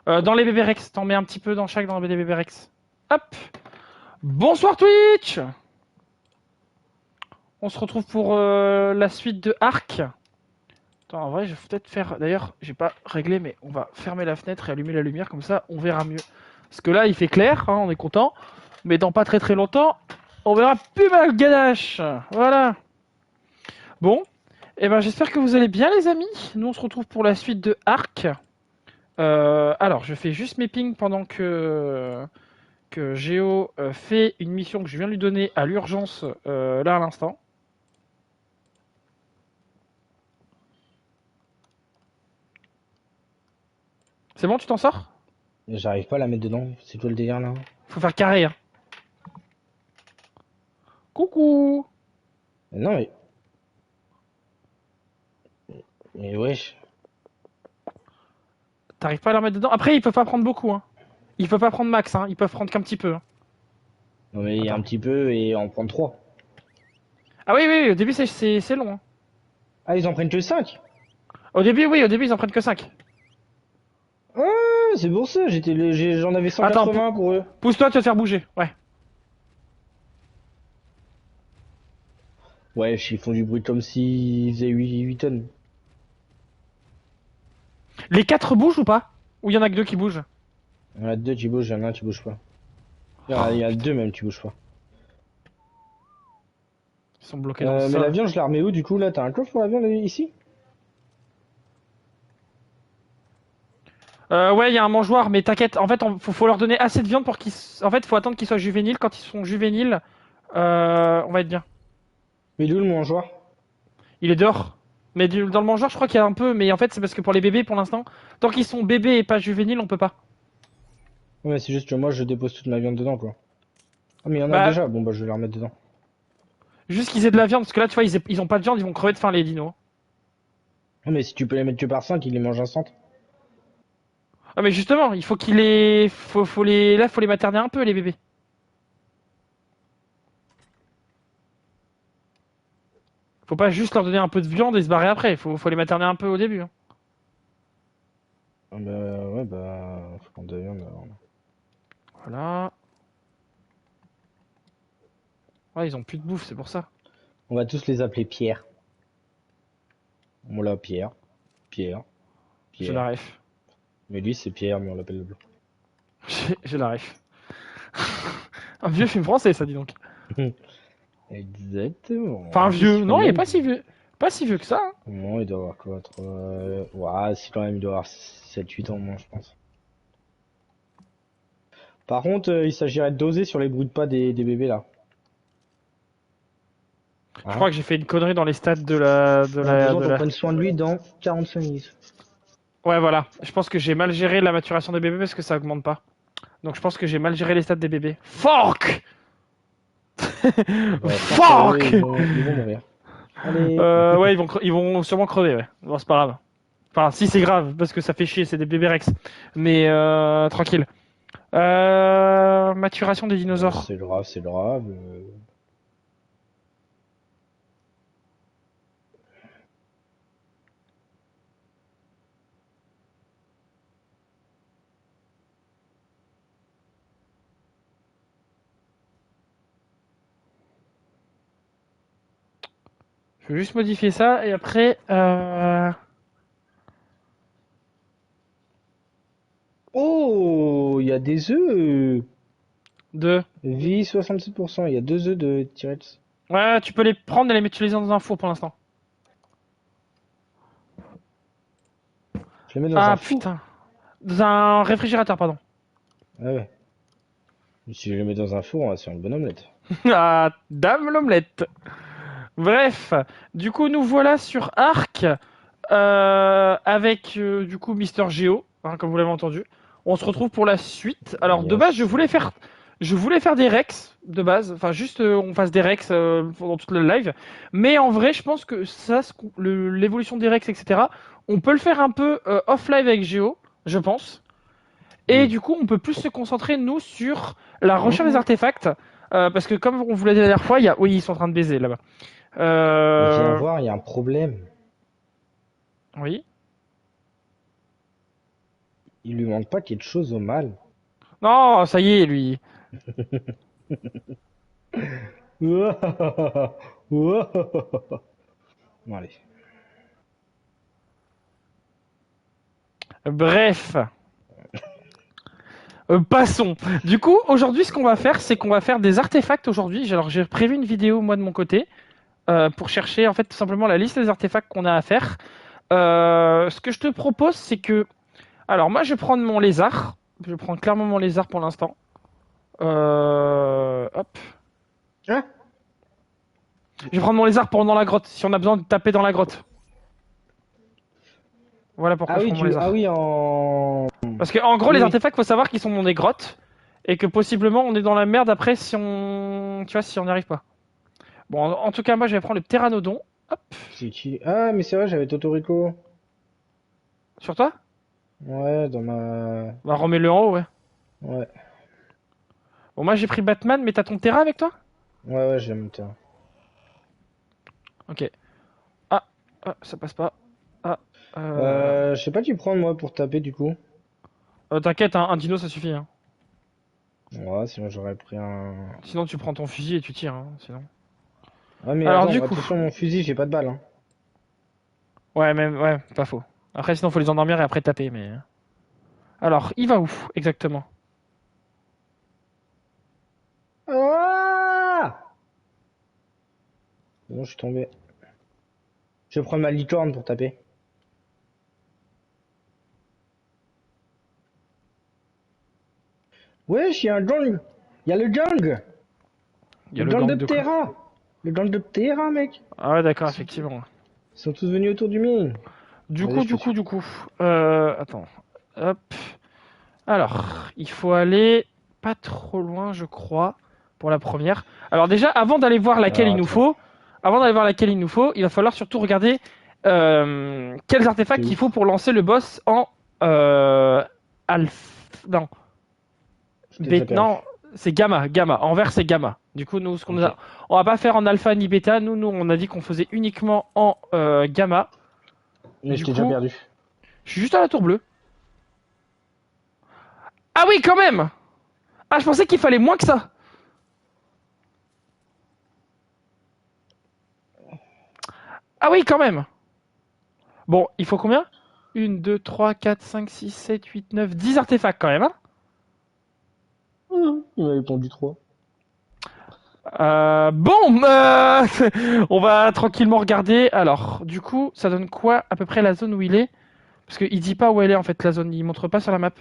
Dans les bébés Rex, t'en mets un petit peu dans chaque dans les bébés Rex. Hop. Bonsoir Twitch. On se retrouve pour la suite de Ark. Attends, en vrai, je vais peut-être faire... D'ailleurs, j'ai pas réglé, mais on va fermer la fenêtre et allumer la lumière, comme ça, on verra mieux. Parce que là, il fait clair, hein, on est content. Mais dans pas très très longtemps, on verra plus mal ganache. Voilà. Bon. Eh ben, j'espère que vous allez bien, les amis. Nous, on se retrouve pour la suite de Ark. Alors, je fais juste mes pings pendant que Géo fait une mission que je viens de lui donner à l'urgence là à l'instant. C'est bon, tu t'en sors? J'arrive pas à la mettre dedans, c'est toi le délire là? Faut faire carré, hein. Coucou. Non mais wesh. T'arrives pas à la remettre dedans? Après, ils peuvent pas prendre beaucoup, hein. Ils peuvent pas prendre max, hein. Ils peuvent prendre qu'un petit peu, hein. Non mais il y a Attends. un petit peu et en prendre 3. Ah oui, oui, oui, au début, c'est long, hein. Ah ils en prennent que 5. Au début, oui, au début, ils en prennent que 5. Ah c'est pour ça, j'en avais Attends, 180 pour eux. pousse-toi, tu vas te faire bouger. Ouais. Ouais, ils font du bruit comme s'ils faisaient 8 tonnes. Les 4 bougent ou pas? Ou il y en a que 2 qui bougent? Il y en a 2 qui bougent, il y en a un qui bouge pas. Il y Oh, a putain. 2 même qui bougent pas. Ils sont bloqués dans le Mais la sol. viande je la remets où du coup là? T'as un coffre pour la viande ici? Ouais, il y a un mangeoire, mais t'inquiète. En fait, faut leur donner assez de viande pour qu'ils. En fait, faut attendre qu'ils soient juvéniles. Quand ils sont juvéniles, on va être bien. Mais d'où le mangeoire? Il est dehors. Mais dans le mangeoire, je crois qu'il y a un peu. Mais en fait, c'est parce que pour les bébés, pour l'instant, tant qu'ils sont bébés et pas juvéniles, on peut pas. Ouais c'est juste que moi je dépose toute ma viande dedans quoi. Ah mais il y en a Bah, déjà, bon bah je vais la remettre dedans. juste qu'ils aient de la viande, parce que là, tu vois, ils ont pas de viande, ils vont crever de faim, les dinos. Ah mais si tu peux les mettre que par 5, ils les mangent instant. Ah, mais justement, il faut qu'ils les. Faut les. Là, faut les materner un peu, les bébés. Faut pas juste leur donner un peu de viande et se barrer après. Faut les materner un peu au début, hein. Ah bah ouais bah faut prendre de la viande alors. Voilà. Ouais, ils ont plus de bouffe, c'est pour ça. On va tous les appeler Pierre. On l'a Pierre, Pierre, J'ai Pierre. la ref. Mais lui c'est Pierre mais on l'appelle le blanc. J'ai la ref. Un vieux film français, ça dit donc. Exactement. Enfin, un En plus vieux. ils font Non, il est bien. pas si vieux. Pas si vieux que ça, hein. Non, il doit avoir quoi ouah, si quand même il doit avoir 7-8 ans moins je pense. Par contre, il s'agirait de doser sur les bruits de pas des bébés là. Je Hein? crois que j'ai fait une connerie dans les stats de la. De On a la. besoin De qu'on la... prenne soin de lui dans 45 minutes. Ouais, voilà. Je pense que j'ai mal géré la maturation des bébés parce que ça augmente pas. Donc je pense que j'ai mal géré les stats des bébés. Fuck. Bah, force à eux, Fuck. ils vont mourir. Allez. Ouais, ils vont sûrement crever, ouais. Bon, c'est pas grave. Enfin, si c'est grave, parce que ça fait chier, c'est des bébés Rex. Mais tranquille. Maturation des dinosaures. C'est grave, c'est grave. Je vais juste modifier ça et après. Oh, il y a des œufs. Deux. Vie 67%, il y a 2 œufs de T-Rex. Ouais, tu peux les prendre et les mettre tu les dans un four pour l'instant. Je les mets dans un Ah four. putain. Dans un réfrigérateur, pardon. Ah ouais. Si je les mets dans un four, on va se faire une bonne omelette. Ah, dame l'omelette. Bref, du coup, nous voilà sur Arc avec du coup Mister Geo, hein, comme vous l'avez entendu. On se retrouve pour la suite. Alors de base, Yes. je voulais faire des Rex de base, enfin juste on fasse des Rex pendant toute le live. Mais en vrai, je pense que ça, l'évolution des Rex, etc. On peut le faire un peu off live avec Geo, je pense. Et Oui. du coup, on peut plus se concentrer nous sur la recherche des Oh, artefacts, parce que comme on vous l'a dit la dernière fois, oui, ils sont en train de baiser là-bas. viens Euh... voir, il y a un problème. Oui. il lui manque pas quelque chose au mal. Non, ça y est, lui. Bon, allez. Bref. Passons. Du coup, aujourd'hui, ce qu'on va faire, c'est qu'on va faire des artefacts aujourd'hui. Alors, j'ai prévu une vidéo, moi, de mon côté, pour chercher, en fait, tout simplement la liste des artefacts qu'on a à faire. Ce que je te propose, c'est que... Alors, moi, je vais prendre mon lézard. Je vais prendre clairement mon lézard pour l'instant. Hop. Hein? Je vais prendre mon lézard pour dans la grotte, si on a besoin de taper dans la grotte. Voilà pourquoi Ah je oui, prends mon lézard. ah oui, en... Parce que, en gros, les Oui, artefacts, faut savoir qu'ils sont dans des grottes. Et que possiblement, on est dans la merde après si on... Tu vois, si on n'y arrive pas. Bon, en tout cas, moi, je vais prendre le pteranodon. Hop, c'est qui? Ah, mais c'est vrai, j'avais Totorico. sur toi. Ouais, dans ma... Bah, remets-le en haut, ouais. Ouais, Bon, moi, j'ai pris Batman, mais t'as ton Terra avec toi. ouais, j'aime le terrain. Ok. Ah, ah, ça passe pas. Ah, Je sais pas qui prendre, moi, pour taper, du coup. t'inquiète, un dino, ça suffit. Hein. Ouais, sinon j'aurais pris un... Sinon, tu prends ton fusil et tu tires. Hein, sinon. Ah, mais Alors, attends, du coup. attention, mon fusil, j'ai pas de balle, hein. Ouais, même, ouais, pas faux. Après, sinon, faut les endormir et après taper, mais. Alors, il va où, exactement? Ah! Bon, je suis tombé. Je vais prendre ma licorne pour taper. Wesh, il y a un gang! Il y a le gang! Il y a Le le gang gang de de quoi? Ptera! Le gang de Ptera, mec! Ah ouais, d'accord, Ils sont, tous effectivement. ils sont tous venus autour du mine. Du Vas-y, coup, je te du coup, suis. du coup. Attends. Hop. Alors, il faut aller pas trop loin, je crois, pour la première. Alors déjà, avant d'aller voir laquelle Alors, il nous attends. faut, il va falloir surtout regarder quels C'est artefacts il faut ouf. pour lancer le boss en non, Je t'ai déjà perdu. non, c'est gamma. En vert, c'est gamma. Du coup, nous, Ok. on va pas faire en alpha ni bêta. Nous, on a dit qu'on faisait uniquement en gamma. Mais je Du t'ai déjà coup, perdu. je suis juste à la tour bleue. Ah oui, quand même. Ah, je pensais qu'il fallait moins que ça. Ah oui, quand même. Bon, il faut combien? 1, 2, 3, 4, 5, 6, 7, 8, 9, 10 artefacts quand même, hein. Il m'a répondu 3. Bon, on va tranquillement regarder. Alors, du coup, ça donne quoi à peu près la zone où il est? Parce qu'il dit pas où elle est en fait, la zone. Il montre pas sur la map.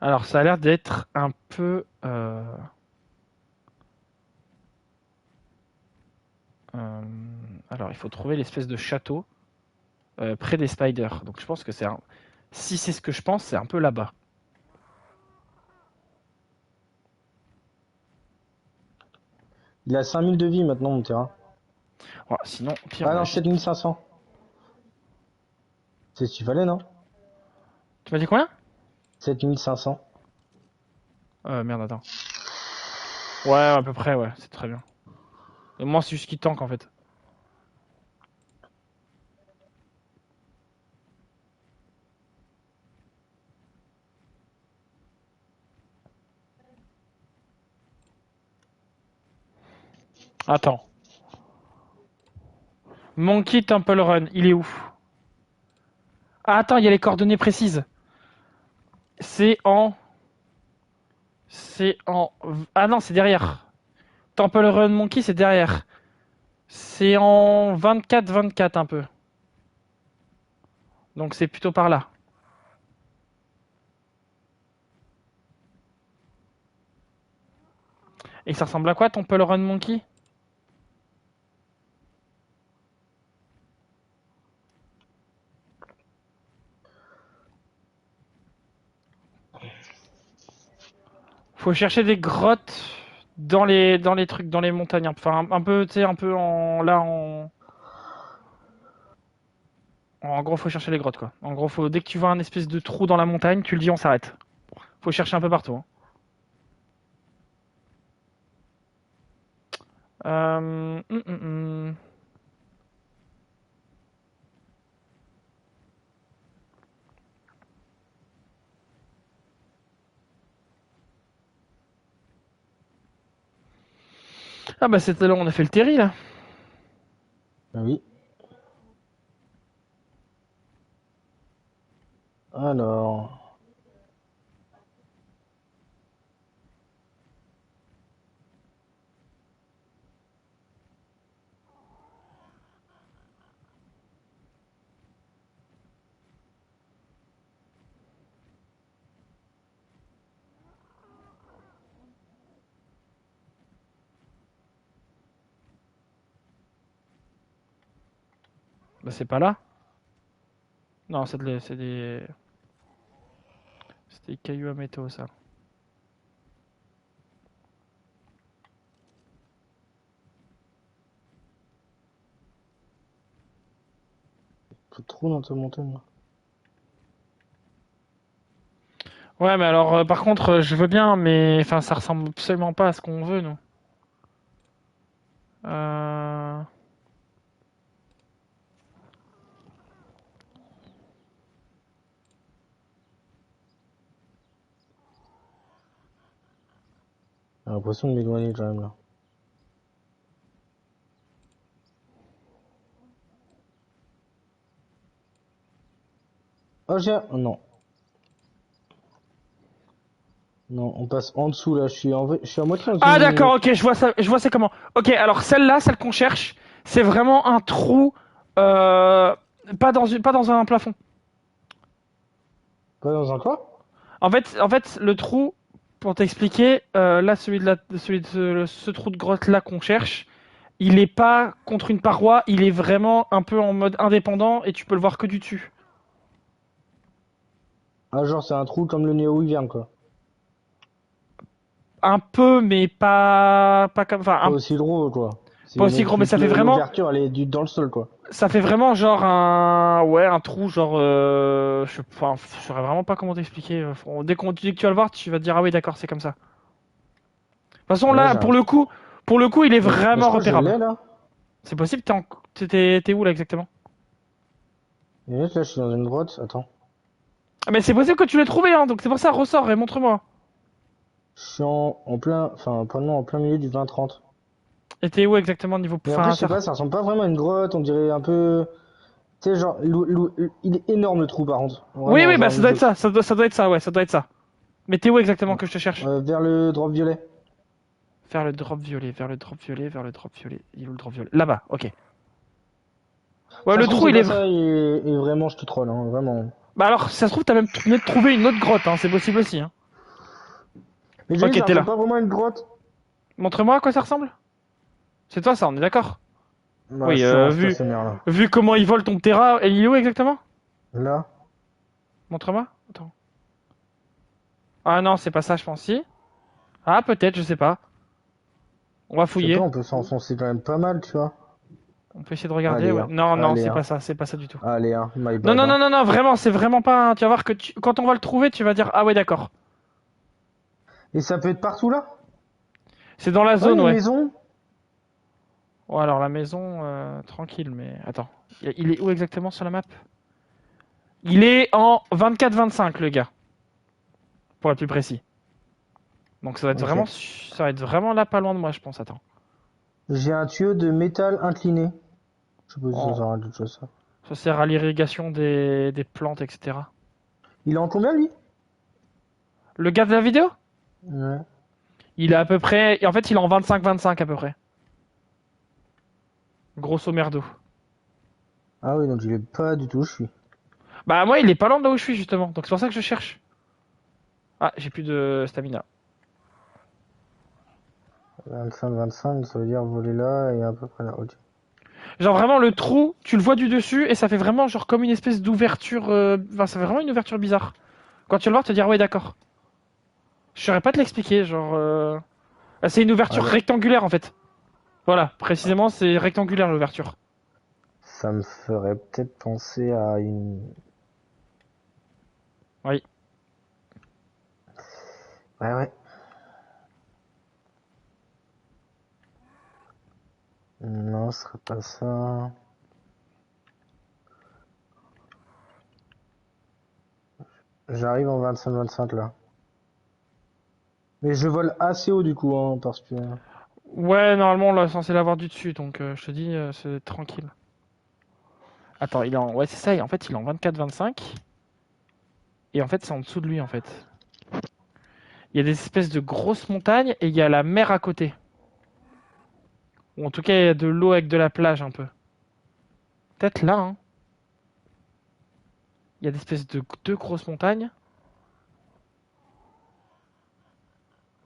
Alors, ça a l'air d'être un peu... euh, Alors, il faut trouver l'espèce de château près des spiders. Donc, je pense que c'est un... Si c'est ce que je pense, c'est un peu là-bas. Il a 5000 de vie maintenant, mon terrain. Oh, sinon, pire, Ah on va non, juste... 7500. C'est ce qu'il fallait, non? Tu m'as dit combien? 7500. Merde, attends. Ouais, à peu près, ouais, c'est très bien. Et moi, c'est juste qu'il tank en fait. Attends. Monkey Temple Run, il est où? Ah, attends, il y a les coordonnées précises. C'est en. C'est en. Ah non, c'est derrière. Temple Run Monkey, c'est derrière. C'est en 24-24 un peu. Donc c'est plutôt par là. Et ça ressemble à quoi, Temple Run Monkey? Faut chercher des grottes dans les trucs, dans les montagnes. Enfin, un peu, tu sais, un peu en. Là, en. En gros, faut chercher les grottes, quoi. En gros, dès que tu vois un espèce de trou dans la montagne, tu le dis, on s'arrête. Faut chercher un peu partout. Hein. Euh... hum, hum, hum. Ah bah c'était là où on a fait le terri là. Oui. Alors. Bah c'est pas là. Non, c'est des cailloux à métaux ça. Tout trop dans ta montagne, là. Ouais, mais alors par contre, je veux bien, mais enfin ça ressemble absolument pas à ce qu'on veut nous. Euh... J'ai l'impression de m'éloigner quand même là. Oh, j'ai. Oh, non. Non, on passe en dessous là. Je suis à moitié dans Ah une. d'accord, ok, je vois ça, je vois c'est comment. Ok, alors celle-là, celle qu'on cherche, c'est vraiment un trou, euh, pas dans un plafond. Pas dans un quoi? En fait, le trou, pour t'expliquer, là, celui de ce trou de grotte là qu'on cherche, il est pas contre une paroi, il est vraiment un peu en mode indépendant et tu peux le voir que du dessus. Ah, genre, c'est un trou comme le Néo Hiverne quoi. Un peu, mais pas comme, enfin, Pas aussi gros quoi. pas aussi gros, mais L'ouverture elle est dans le sol quoi. ça fait vraiment genre ouais, un trou, genre, enfin, je saurais vraiment pas comment t'expliquer. Dès que tu vas le voir, tu vas te dire ah oui, d'accord, c'est comme ça. De toute façon, Là, là, j'ai un. pour le coup, il est Mais je vraiment crois que je repérable. l'ai là. C'est possible, t'es où là exactement? Et là, je suis dans une grotte. Attends. Ah, mais c'est possible que tu l'aies trouvé, hein, donc c'est pour ça, ressors et montre-moi. Je suis en plein. Enfin, pas non, en plein milieu du 20-30. Et t'es où exactement niveau. Mais après, Enfin, je sais pas, ça ressemble pas vraiment à une grotte. On dirait un peu. Tu sais, genre, il est énorme le trou par contre. Oui, Vraiment, oui, bah genre, ça doit être ça, ça doit être ça, ouais, ça doit être ça. Mais t'es où exactement que je te cherche? vers le drop violet. Vers le drop violet, vers le drop violet, vers le drop violet. Il est où le drop violet? Là-bas, ok. Ouais, Ça le se trouve, trou, c'est il pas est. ça, et vraiment, je te troll, hein, vraiment. Bah alors, ça se trouve, t'as même venu de trouver une autre grotte, hein, c'est possible aussi, hein. Mais j'ai dit, Ok, ça t'es ressemble là. pas vraiment à une grotte. Montre-moi à quoi ça ressemble. C'est toi ça, on est d'accord? Bah, Oui, je suis en stationnaire là. vu comment il vole ton terrain, et il est où exactement? Là, Montre-moi. Attends. Ah non, c'est pas ça, je pense. Si. Ah, peut-être, je sais pas. On va je sais pas, fouiller. on peut s'enfoncer quand même pas mal, tu vois. On peut essayer de regarder, Allez, ouais. hein, Non, non, allez, hein, c'est pas ça du tout. allez, hein, my Non, bad, non, hein. non, non, non, vraiment, c'est vraiment pas. Tu vas voir que quand on va le trouver, tu vas dire ah ouais, d'accord. Et ça peut être partout là? C'est dans la Oh, zone, une ouais. maison? Ouais, alors la maison, tranquille, mais attends. Il est où exactement sur la map? Il est en 24-25, le gars, pour être plus précis. Donc Ok. ça va être vraiment là, pas loin de moi, je pense. Attends. J'ai un tuyau de métal incliné. Je sais pas si ça Oh, sert à quelque chose ça. ça sert à l'irrigation des plantes, etc. Il est en combien lui? Le gars de la vidéo? Ouais. Il est à peu près. En fait, il est en 25-25 à peu près. Grosso merdo. Ah oui, donc il est pas du tout où je suis. Bah, moi, il est pas loin de là où je suis, justement. Donc c'est pour ça que je cherche. Ah, j'ai plus de stamina. 25, ça veut dire voler là et à peu près là. Ok. Genre vraiment le trou, tu le vois du dessus et ça fait vraiment genre comme une espèce d'ouverture. Enfin, ça fait vraiment une ouverture bizarre. Quand tu vas le voir, te dire ouais d'accord. Je saurais pas te l'expliquer, genre. C'est une ouverture Allez. rectangulaire en fait. Voilà, précisément c'est rectangulaire l'ouverture. Ça me ferait peut-être penser à une. Oui. Ouais, ouais. Non, ce serait pas ça. J'arrive en 25-25 là. Mais je vole assez haut du coup, hein, parce que... Ouais, normalement, on est censé l'avoir du dessus, donc je te dis, c'est tranquille. Attends, il est en... Ouais, c'est ça, en fait, il est en 24-25. Et en fait, c'est en dessous de lui, en fait. Il y a des espèces de grosses montagnes et il y a la mer à côté. Ou en tout cas, il y a de l'eau avec de la plage, un peu. Peut-être là, hein. Il y a des espèces de deux grosses montagnes.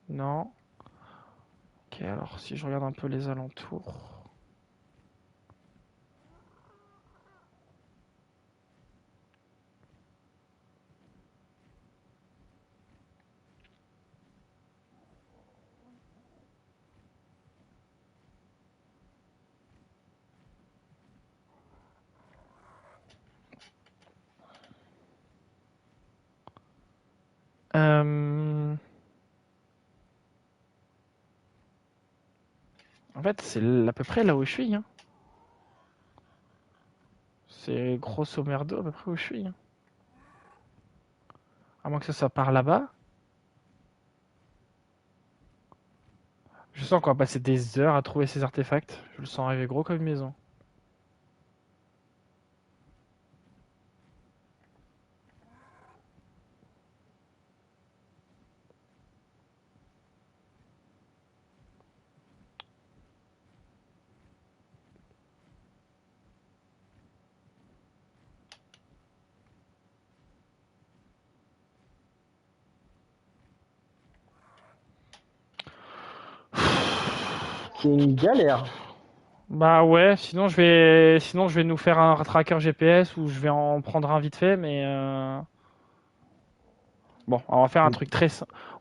Non. Ok, alors, si je regarde un peu les alentours... Euh... En fait, c'est à peu près là où je suis, hein. C'est grosso merdo à peu près où je suis, hein. À moins que ça part là-bas. Je sens qu'on va passer des heures à trouver ces artefacts. Je le sens arriver gros comme une maison. C'est une galère. Bah ouais, sinon je vais nous faire un tracker GPS ou je vais en prendre un vite fait, mais bon, on va faire un Mais truc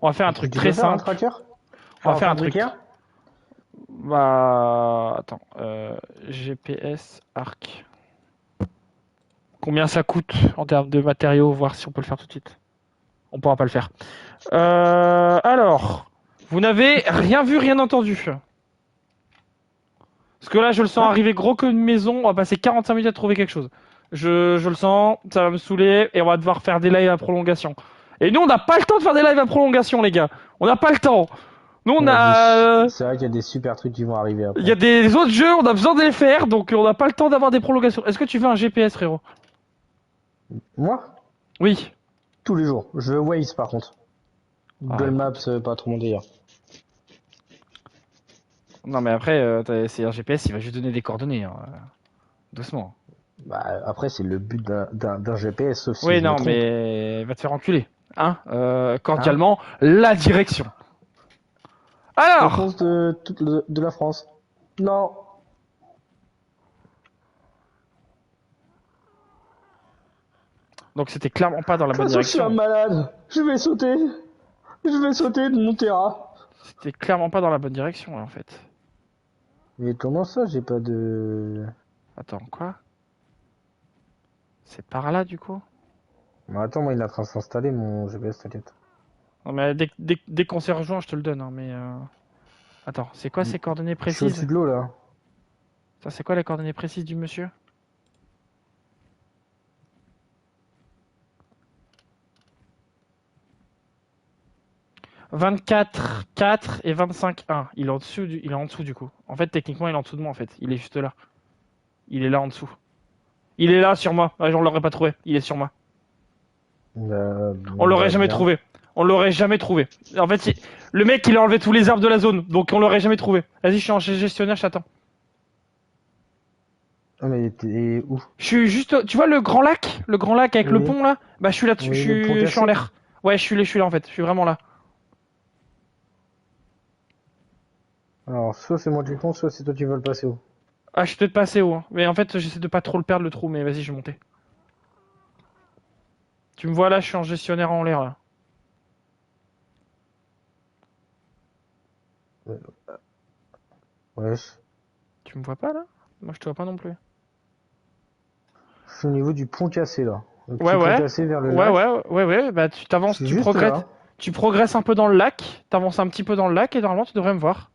on va faire un truc tu très peux faire un simple. tracker? On va Genre un faire un fabricateur? truc. Bah attends, GPS Arc. Combien ça coûte en termes de matériaux, voir si on peut le faire tout de suite. On pourra pas le faire. Alors, vous n'avez rien vu, rien entendu. Parce que là, je le sens Hein? arriver gros comme une maison. On va passer 45 minutes à trouver quelque chose. Je le sens, ça va me saouler et on va devoir faire des lives à prolongation. Et nous, on n'a pas le temps de faire des lives à prolongation, les gars. On n'a pas le temps. Nous, on Ouais, a. c'est vrai qu'il y a des super trucs qui vont arriver Il y a après. des autres jeux, on a besoin de les faire, donc on n'a pas le temps d'avoir des prolongations. Est-ce que tu veux un GPS, frérot? Moi? Oui. Tous les jours. Je veux Waze par contre. Ah, Google Maps, écoute. pas trop mon délire. Non, mais après, c'est un GPS, il va juste donner des coordonnées, hein. Doucement. Bah, après, c'est le but d'un GPS, sauf si Oui, je me non, trompe. mais va te faire enculer. Hein, Hein? cordialement, la direction. Alors, Réponse de la France. Non. donc c'était clairement pas dans la De toute bonne façon, je suis un direction. malade. Je vais sauter. Je vais sauter de mon terrain. C'était clairement pas dans la bonne direction, là, en fait. Mais comment ça, j'ai pas de... Attends, quoi? C'est par là, du coup? Mais attends, moi, il est en train de s'installer, mon GPS, t'inquiète. Non, mais dès qu'on s'est rejoint, je te le donne, hein, mais... Attends, c'est quoi ces coordonnées Je suis précises? au-dessus de l'eau, là. Ça, c'est quoi les coordonnées précises du monsieur? 24, 4 et 25, 1. Il est il est en dessous, du coup. En fait, techniquement, il est en dessous de moi, en fait. Il est juste là. Il est là, en dessous. Il est là, sur moi. Ouais, on l'aurait pas trouvé. Il est sur moi. On l'aurait jamais Bien. trouvé. On l'aurait jamais trouvé. En fait, le mec, il a enlevé tous les arbres de la zone, donc on l'aurait jamais trouvé. Vas-y, je suis en gestionnaire, je t'attends. Ah, mais t'es où? Je suis juste, tu vois le grand lac, avec le Oui. pont là. Bah, je suis là-dessus, Oui, le pont je suis en cassé. l'air. Ouais, je suis là en fait. Je suis vraiment là. Alors, soit c'est moi qui compte, soit c'est toi qui veux le passer où? Ah, je suis peut-être passé haut, hein. Mais en fait, j'essaie de pas trop le perdre le trou. Mais vas-y, je vais monter. Tu me vois là, je suis en gestionnaire en l'air là. Wesh. Tu me vois pas là? Moi, je te vois pas non plus. Je suis au niveau du pont cassé, là. Le Ouais, petit pont ouais. cassé vers le Ouais, lac. ouais, ouais, ouais. Bah, tu Je t'avances, suis juste là. tu progresses un peu dans le lac. T'avances un petit peu dans le lac et normalement, tu devrais me voir.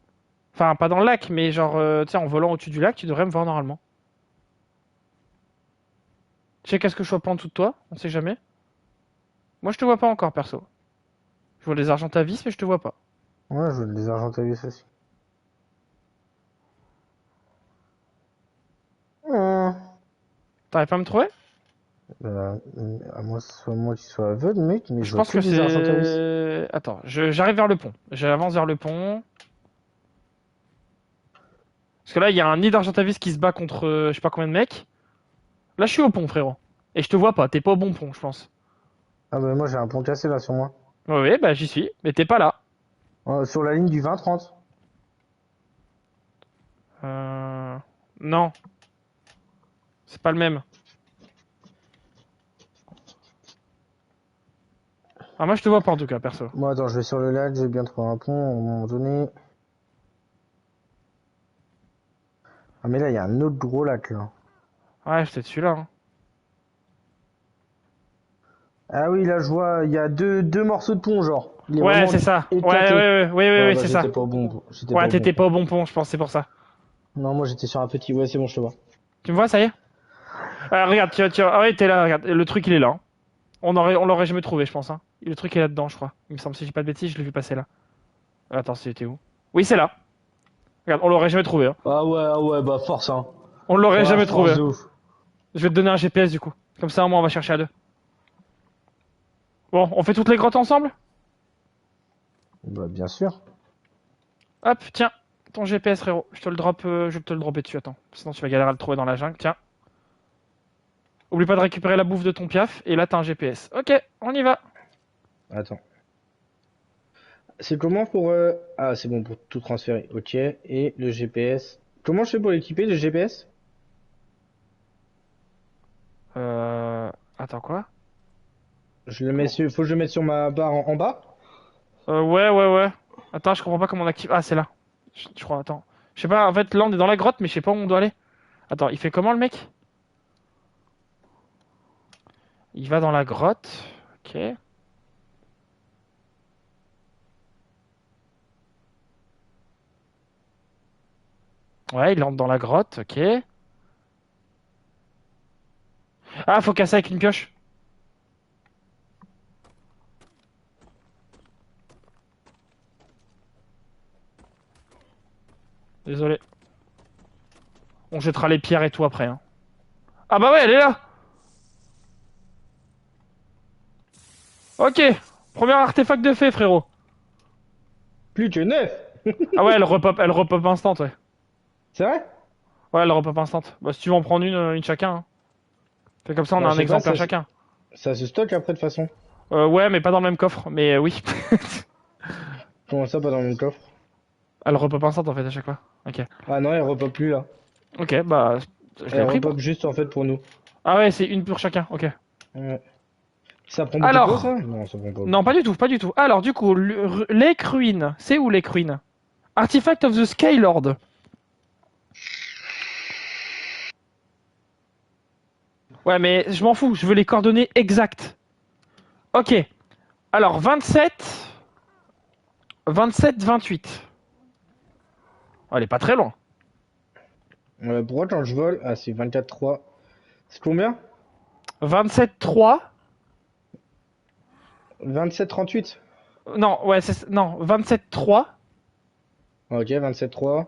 Enfin, pas dans le lac, mais genre, tu sais, en volant au-dessus du lac, tu devrais me voir normalement. Tu sais qu'est-ce que je vois pas en dessous de toi? On sait jamais. Moi, je te vois pas encore, perso. Je vois les Argentavis, mais je te vois pas. Ouais, je veux des Argentavis aussi. Hum. T'arrives pas à me trouver? À moi, ce soit moi qui sois aveugle, mec, mais je Je vois pense que que des Argentavis. c'est... Attends, j'arrive vers le pont. J'avance vers le pont. Parce que là, il y a un nid d'Argentavis qui se bat contre je sais pas combien de mecs. Là, je suis au pont, frérot. Et je te vois pas, t'es pas au bon pont, je pense. Ah bah moi j'ai un pont cassé là sur moi. Ouais, ouais, bah j'y suis, mais t'es pas là. Sur la ligne du 20-30. Euh... Non, c'est pas le même. Ah, moi, je te vois pas en tout cas, perso. Moi attends, je vais sur le lac, j'ai bien trouvé un pont à un moment donné. Ah mais là il y a un autre gros lac là. Ouais, c'est celui-là. Hein. Ah oui là je vois, il y a deux morceaux de pont genre. Il est Ouais, vraiment c'est ça. Ouais, ouais, éclaté. ouais, ouais, ouais, Ouais ouais, bah c'est ça. j'étais pas au bon, j'étais pas Ouais, au bon t'étais pont. pas au bon pont, je pense, c'est pour ça. Non moi j'étais sur un petit, ouais c'est bon je te vois. Tu me vois, ça y est? Regarde, tiens. Ah ouais, t'es là, regarde. Le truc, il est là. Hein. On l'aurait jamais trouvé, je pense. Hein. Le truc est là-dedans, je crois. Il me semble, si j'ai pas de bêtises, je l'ai vu passer là. Attends, c'était où? Oui, c'est là. Regarde, on l'aurait jamais trouvé. Hein. Ah ouais bah force hein. On l'aurait Ouais jamais trouvé. force Hein. de ouf. Je vais te donner un GPS du coup. Comme ça, au moins, on va chercher à deux. Bon, on fait toutes les grottes ensemble? Bah bien sûr. Hop, tiens. Ton GPS, frérot. Je te le drop, je vais te le dropper dessus, attends. Sinon, tu vas galérer à le trouver dans la jungle. Tiens. Oublie pas de récupérer la bouffe de ton piaf. Et là, t'as un GPS. Ok, on y va. Attends. C'est comment pour... Ah, c'est bon pour tout transférer. Ok. Et le GPS. Comment je fais pour l'équiper, le GPS? Euh... Attends, quoi? Je le mets Comment? sur... Faut que je le mette sur ma barre en bas? Ouais. Attends, je comprends pas comment on active. Ah, c'est là. Je crois, attends. Je sais pas, en fait, là, on est dans la grotte, mais je sais pas où on doit aller. Attends, il fait comment, le mec? Il va dans la grotte. Ok. Ouais, il entre dans la grotte. Ok. Ah, faut casser avec une pioche. Désolé. On jettera les pierres et tout après. Hein. Ah bah ouais, elle est là. Ok. Premier artefact de fée, frérot. Plus que 9. Ah ouais, elle repop instant, ouais. C'est vrai? Ouais, elle repop instant. Bah si tu veux en prendre une chacun. Hein. Fait comme ça, on Bah a je un sais pas, exemplaire chacun. ça se stocke après de toute façon. Ouais, mais pas dans le même coffre. Mais oui. Comment ça, pas dans le même coffre? Elle repop instant en fait à chaque fois. Ok. Ah non, elle repop plus là. Ok, bah je Elle l'ai pris repop pour. juste en fait pour nous. Ah ouais, c'est une pour chacun. Ok. Ouais. Ça prend beaucoup de place, Alors, ça? Non, ça prend pas non, beaucoup. pas du tout, pas du tout. Alors, du coup, Lake Ruin. C'est où Lake Ruin? Artifact of the Skylord. Ouais, mais je m'en fous. Je veux les coordonnées exactes. Ok. Alors, 27, 27, 28. Oh, elle est pas très loin. Pourquoi quand je vole? Ah, c'est 24-3. C'est combien? 27, 3. 27-38. Non, ouais, non, 27, 3. Ok, 27-3.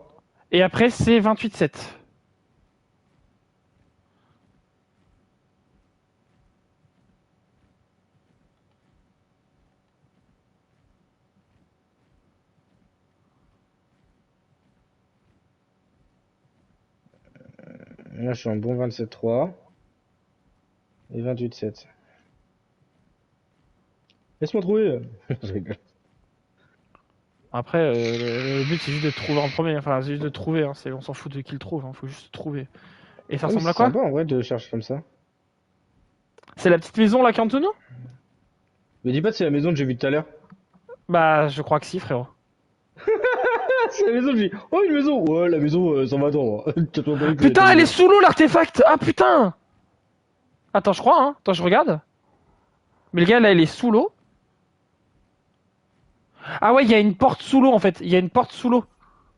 Et après, c'est 28, 7. Là, je suis un bon 27-3 et 28-7. Laisse-moi trouver. Je rigole. Après, le but, c'est juste de trouver en premier. Enfin, c'est juste de trouver. Hein. On s'en fout de qui le trouve. Hein. Faut juste trouver. Et ça Ah oui, ressemble à c'est quoi? sympa en vrai de chercher comme ça. C'est la petite maison là qui est en dessous de nous? Me dis pas que c'est la maison que j'ai vue tout à l'heure. Bah, je crois que si, frérot. Ah, c'est la maison que j'ai. Oh, une maison. Ouais, la maison, ça m'attend. Tu t'as pas vu que j'étais Putain, elle est dedans. sous l'eau, l'artefact! Ah, putain! Attends, je crois, hein. Attends, je regarde. Mais le gars, là, il est sous l'eau. Ah ouais, il y a une porte sous l'eau, en fait. Il y a une porte sous l'eau.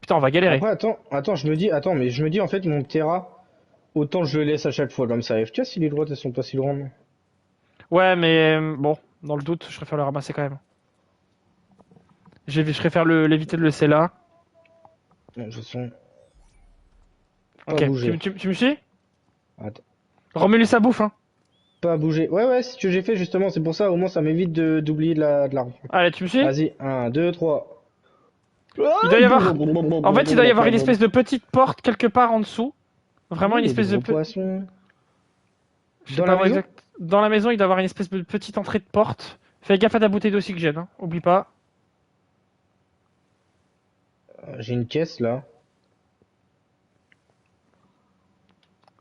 Putain, on va galérer. Après, mais je me dis en fait, mon Terra, autant je le laisse à chaque fois comme ça. Efficace si les droites elles sont pas si grandes. Ouais, mais bon, dans le doute, je préfère le ramasser quand même. Je préfère l'éviter de le laisser là. Non, de toute façon, pas Ok, bouger. tu me suis? Attends. Remets-lui sa bouffe, hein. Pas bouger. Ouais, ouais, c'est ce que j'ai fait justement, c'est pour ça, au moins ça m'évite d'oublier de la reprendre. Allez, tu me suis? Vas-y, un, 2, 3. Il doit y avoir... En fait, il doit y avoir une espèce de petite porte quelque part en dessous. Vraiment Oh, une il y a des espèce de... gros poissons. Je sais Dans pas la voir maison? exact. Dans la maison, il doit y avoir une espèce de petite entrée de porte. Fais gaffe à ta bouteille d'oxygène, hein. Oublie pas. J'ai une caisse là.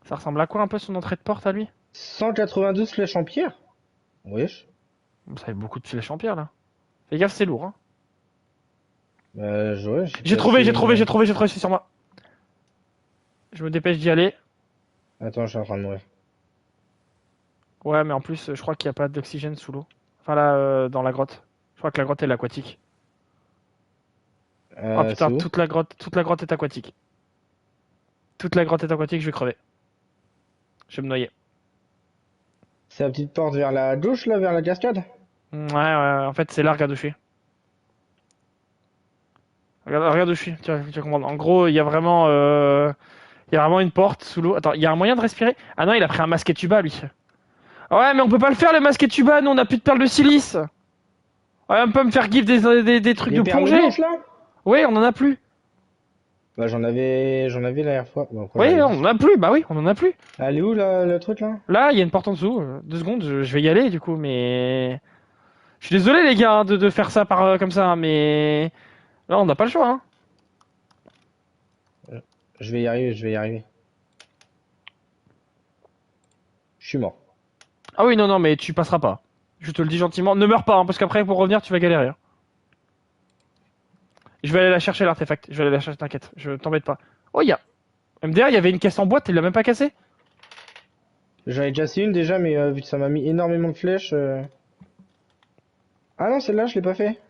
Ça ressemble à quoi un peu son entrée de porte à lui? 192 flèches en pierre? Wesh. Bon, ça fait beaucoup de flèches en pierre là. Fais gaffe, c'est lourd, hein. Ouais, J'ai trouvé, c'est sur moi. Je me dépêche d'y aller. Attends, je suis en train de mourir. Ouais, mais en plus, je crois qu'il n'y a pas d'oxygène sous l'eau. Enfin là, dans la grotte. Je crois que la grotte est aquatique. Oh C'est putain, où? toute la grotte est aquatique. Toute la grotte est aquatique, je vais crever. Je vais me noyer. C'est la petite porte vers la gauche là, vers la cascade? Ouais, en fait, c'est là, regarde où je suis. Regarde où je suis, tu vas comprendre. En gros, il y a vraiment une porte sous l'eau. Attends, il y a un moyen de respirer? Ah non, il a pris un masque tuba, lui. Ouais, mais on peut pas le faire, le masque tuba, nous on a plus de perles de silice. Ouais, on peut me faire gifle des trucs Les de perles plongée. blanches là? Oui, on en a plus. Bah j'en avais la dernière fois. Bon, après, Oui, j'en ai on en 10. a plus, bah oui, on en a plus. Elle est où là, le truc là? Là, il y a une porte en dessous. 2 secondes, je vais y aller du coup, mais. Je suis désolé les gars de faire ça comme ça, mais. Là, on n'a pas le choix, hein. Je vais y arriver, je vais y arriver. Je suis mort. Ah oui, non, non, mais tu passeras pas. Je te le dis gentiment. Ne meurs pas, hein, parce qu'après, pour revenir, tu vas galérer, hein. Je vais aller la chercher l'artefact. Je vais aller la chercher, t'inquiète. Je t'embête pas. Oh, il y a. MDR, il y avait une caisse en boîte, il l'a même pas cassée. J'en ai déjà cassé une déjà, mais vu que ça m'a mis énormément de flèches. Ah non, celle-là, je l'ai pas fait.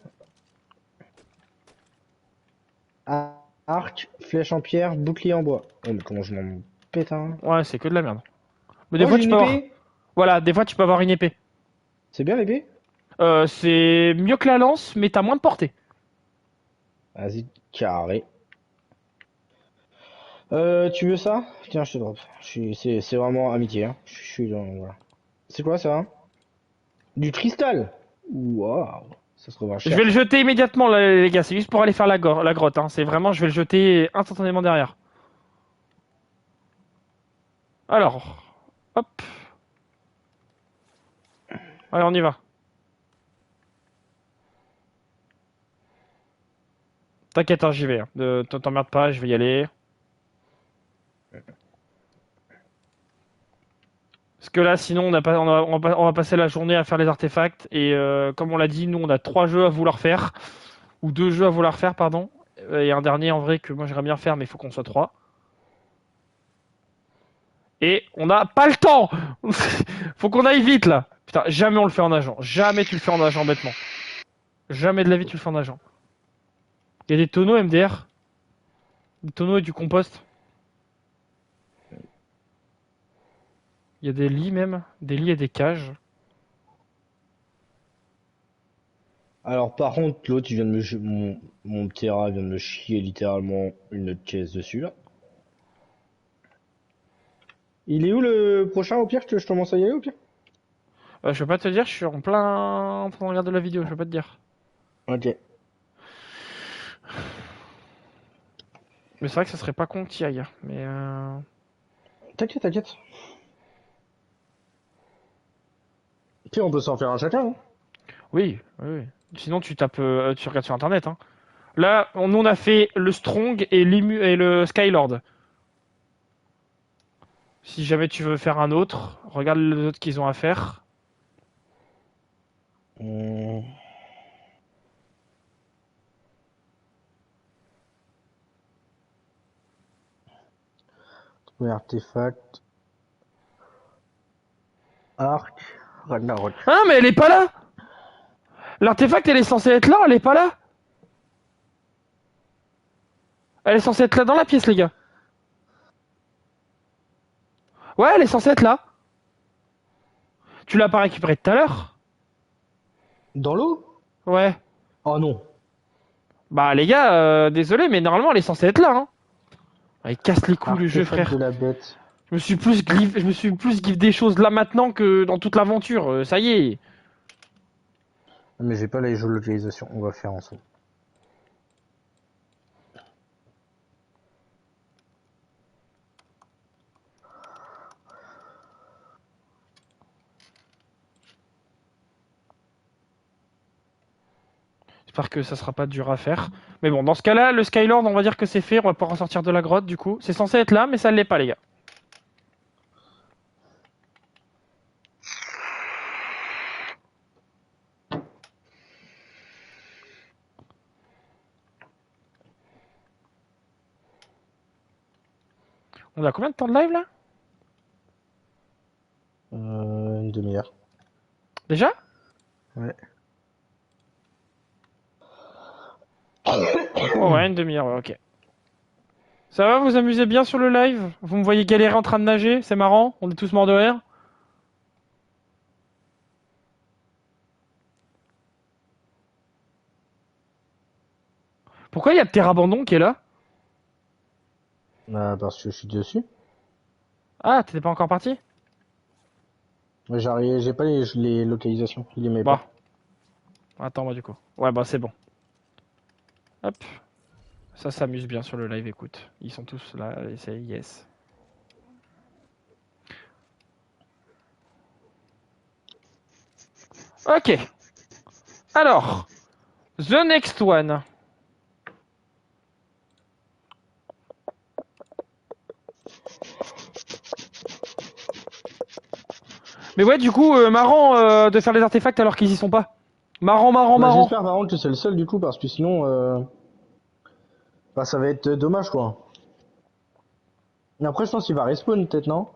Ah, arc, flèche en pierre, bouclier en bois. Oh, mais comment je m'en pète, hein. Ouais, c'est que de la merde. Mais des Oh, fois, j'ai tu une peux avoir. épée! Voilà, des fois, tu peux avoir une épée. C'est bien l'épée? C'est mieux que la lance, mais t'as moins de portée. Vas-y, carré. Tu veux ça? Tiens, je te drop. C'est vraiment amitié, hein. Je suis dans, voilà. C'est quoi ça? Du cristal! Waouh! Ça se revend Je cher, vais le ça. jeter immédiatement, là, les gars. C'est juste pour aller faire la grotte, hein. C'est vraiment, je vais le jeter instantanément derrière. Alors, hop. Allez, on y va. T'inquiète, hein, j'y vais, hein. T'emmerde pas, je vais y aller. Parce que là, sinon, on va passer la journée à faire les artefacts. Et comme on l'a dit, nous, on a 3 jeux à vouloir faire. Ou 2 jeux à vouloir faire, pardon. Et un dernier, en vrai, que moi, j'aimerais bien faire, mais il faut qu'on soit 3. Et on n'a pas le temps. Faut qu'on aille vite, là. Putain, jamais on le fait en nageant. Jamais tu le fais en nageant, bêtement. Jamais de la vie tu le fais en nageant. Il y a des tonneaux MDR. Des tonneaux et du compost. Il y a des lits même. Des lits et des cages. Alors, par contre, l'autre, il vient de mon Terra vient de me chier littéralement une autre caisse dessus, là. Il est où le prochain, au pire? Je commence à y aller, au pire? Je peux pas te dire, je suis en plein en train de regarder la vidéo, je peux pas te dire. Ok. Mais c'est vrai que ça serait pas con que t'y ailles. Mais T'inquiète, t'inquiète. Puis on peut s'en faire un chacun, hein. oui, oui, oui. Sinon tu tapes, tu regardes sur internet, hein. Là, nous on a fait le Strong et le Skylord. Si jamais tu veux faire un autre, regarde les autres qu'ils ont à faire. Hum, trouver artefact. Arc. Ragnarok. Ah mais elle est pas là. L'artefact elle est censée être là, elle est pas là. Elle est censée être là dans la pièce, les gars. Ouais, elle est censée être là. Tu l'as pas récupérée tout à l'heure? Dans l'eau? Ouais. Oh non. Bah les gars, désolé, mais normalement elle est censée être là. Hein. Ah, il casse les couilles le jeu, Artefact de frère. la bête. Je me suis plus gif des choses là maintenant que dans toute l'aventure. Ça y est. Mais j'ai pas la géolocalisation, on va faire ensemble. J'espère que ça sera pas dur à faire. Mais bon, dans ce cas-là, le Skylord, on va dire que c'est fait. On va pouvoir en sortir de la grotte du coup. C'est censé être là, mais ça l'est pas, les gars. On a combien de temps de live là? Une demi-heure. Déjà? Ouais. Oh ouais, une demi-heure, ouais, ok. Ça va, vous amusez bien sur le live? Vous me voyez galérer en train de nager? C'est marrant? On est tous morts de rire? Pourquoi il y a Terrabandon qui est là? Parce que je suis dessus. Ah, t'étais pas encore parti? Mais j'ai pas les localisations, il les met Bah, pas. attends moi du coup. Ouais, bah c'est bon. Hop. Ça s'amuse bien sur le live, écoute. Ils sont tous là, et c'est yes. Ok. Alors, the next one. Mais ouais, du coup, marrant de faire les artefacts alors qu'ils y sont pas. Marrant, marrant, Bah marrant. j'espère par contre que c'est le seul du coup, parce que sinon, bah ça va être dommage quoi. Mais après je pense qu'il va respawn peut-être, non?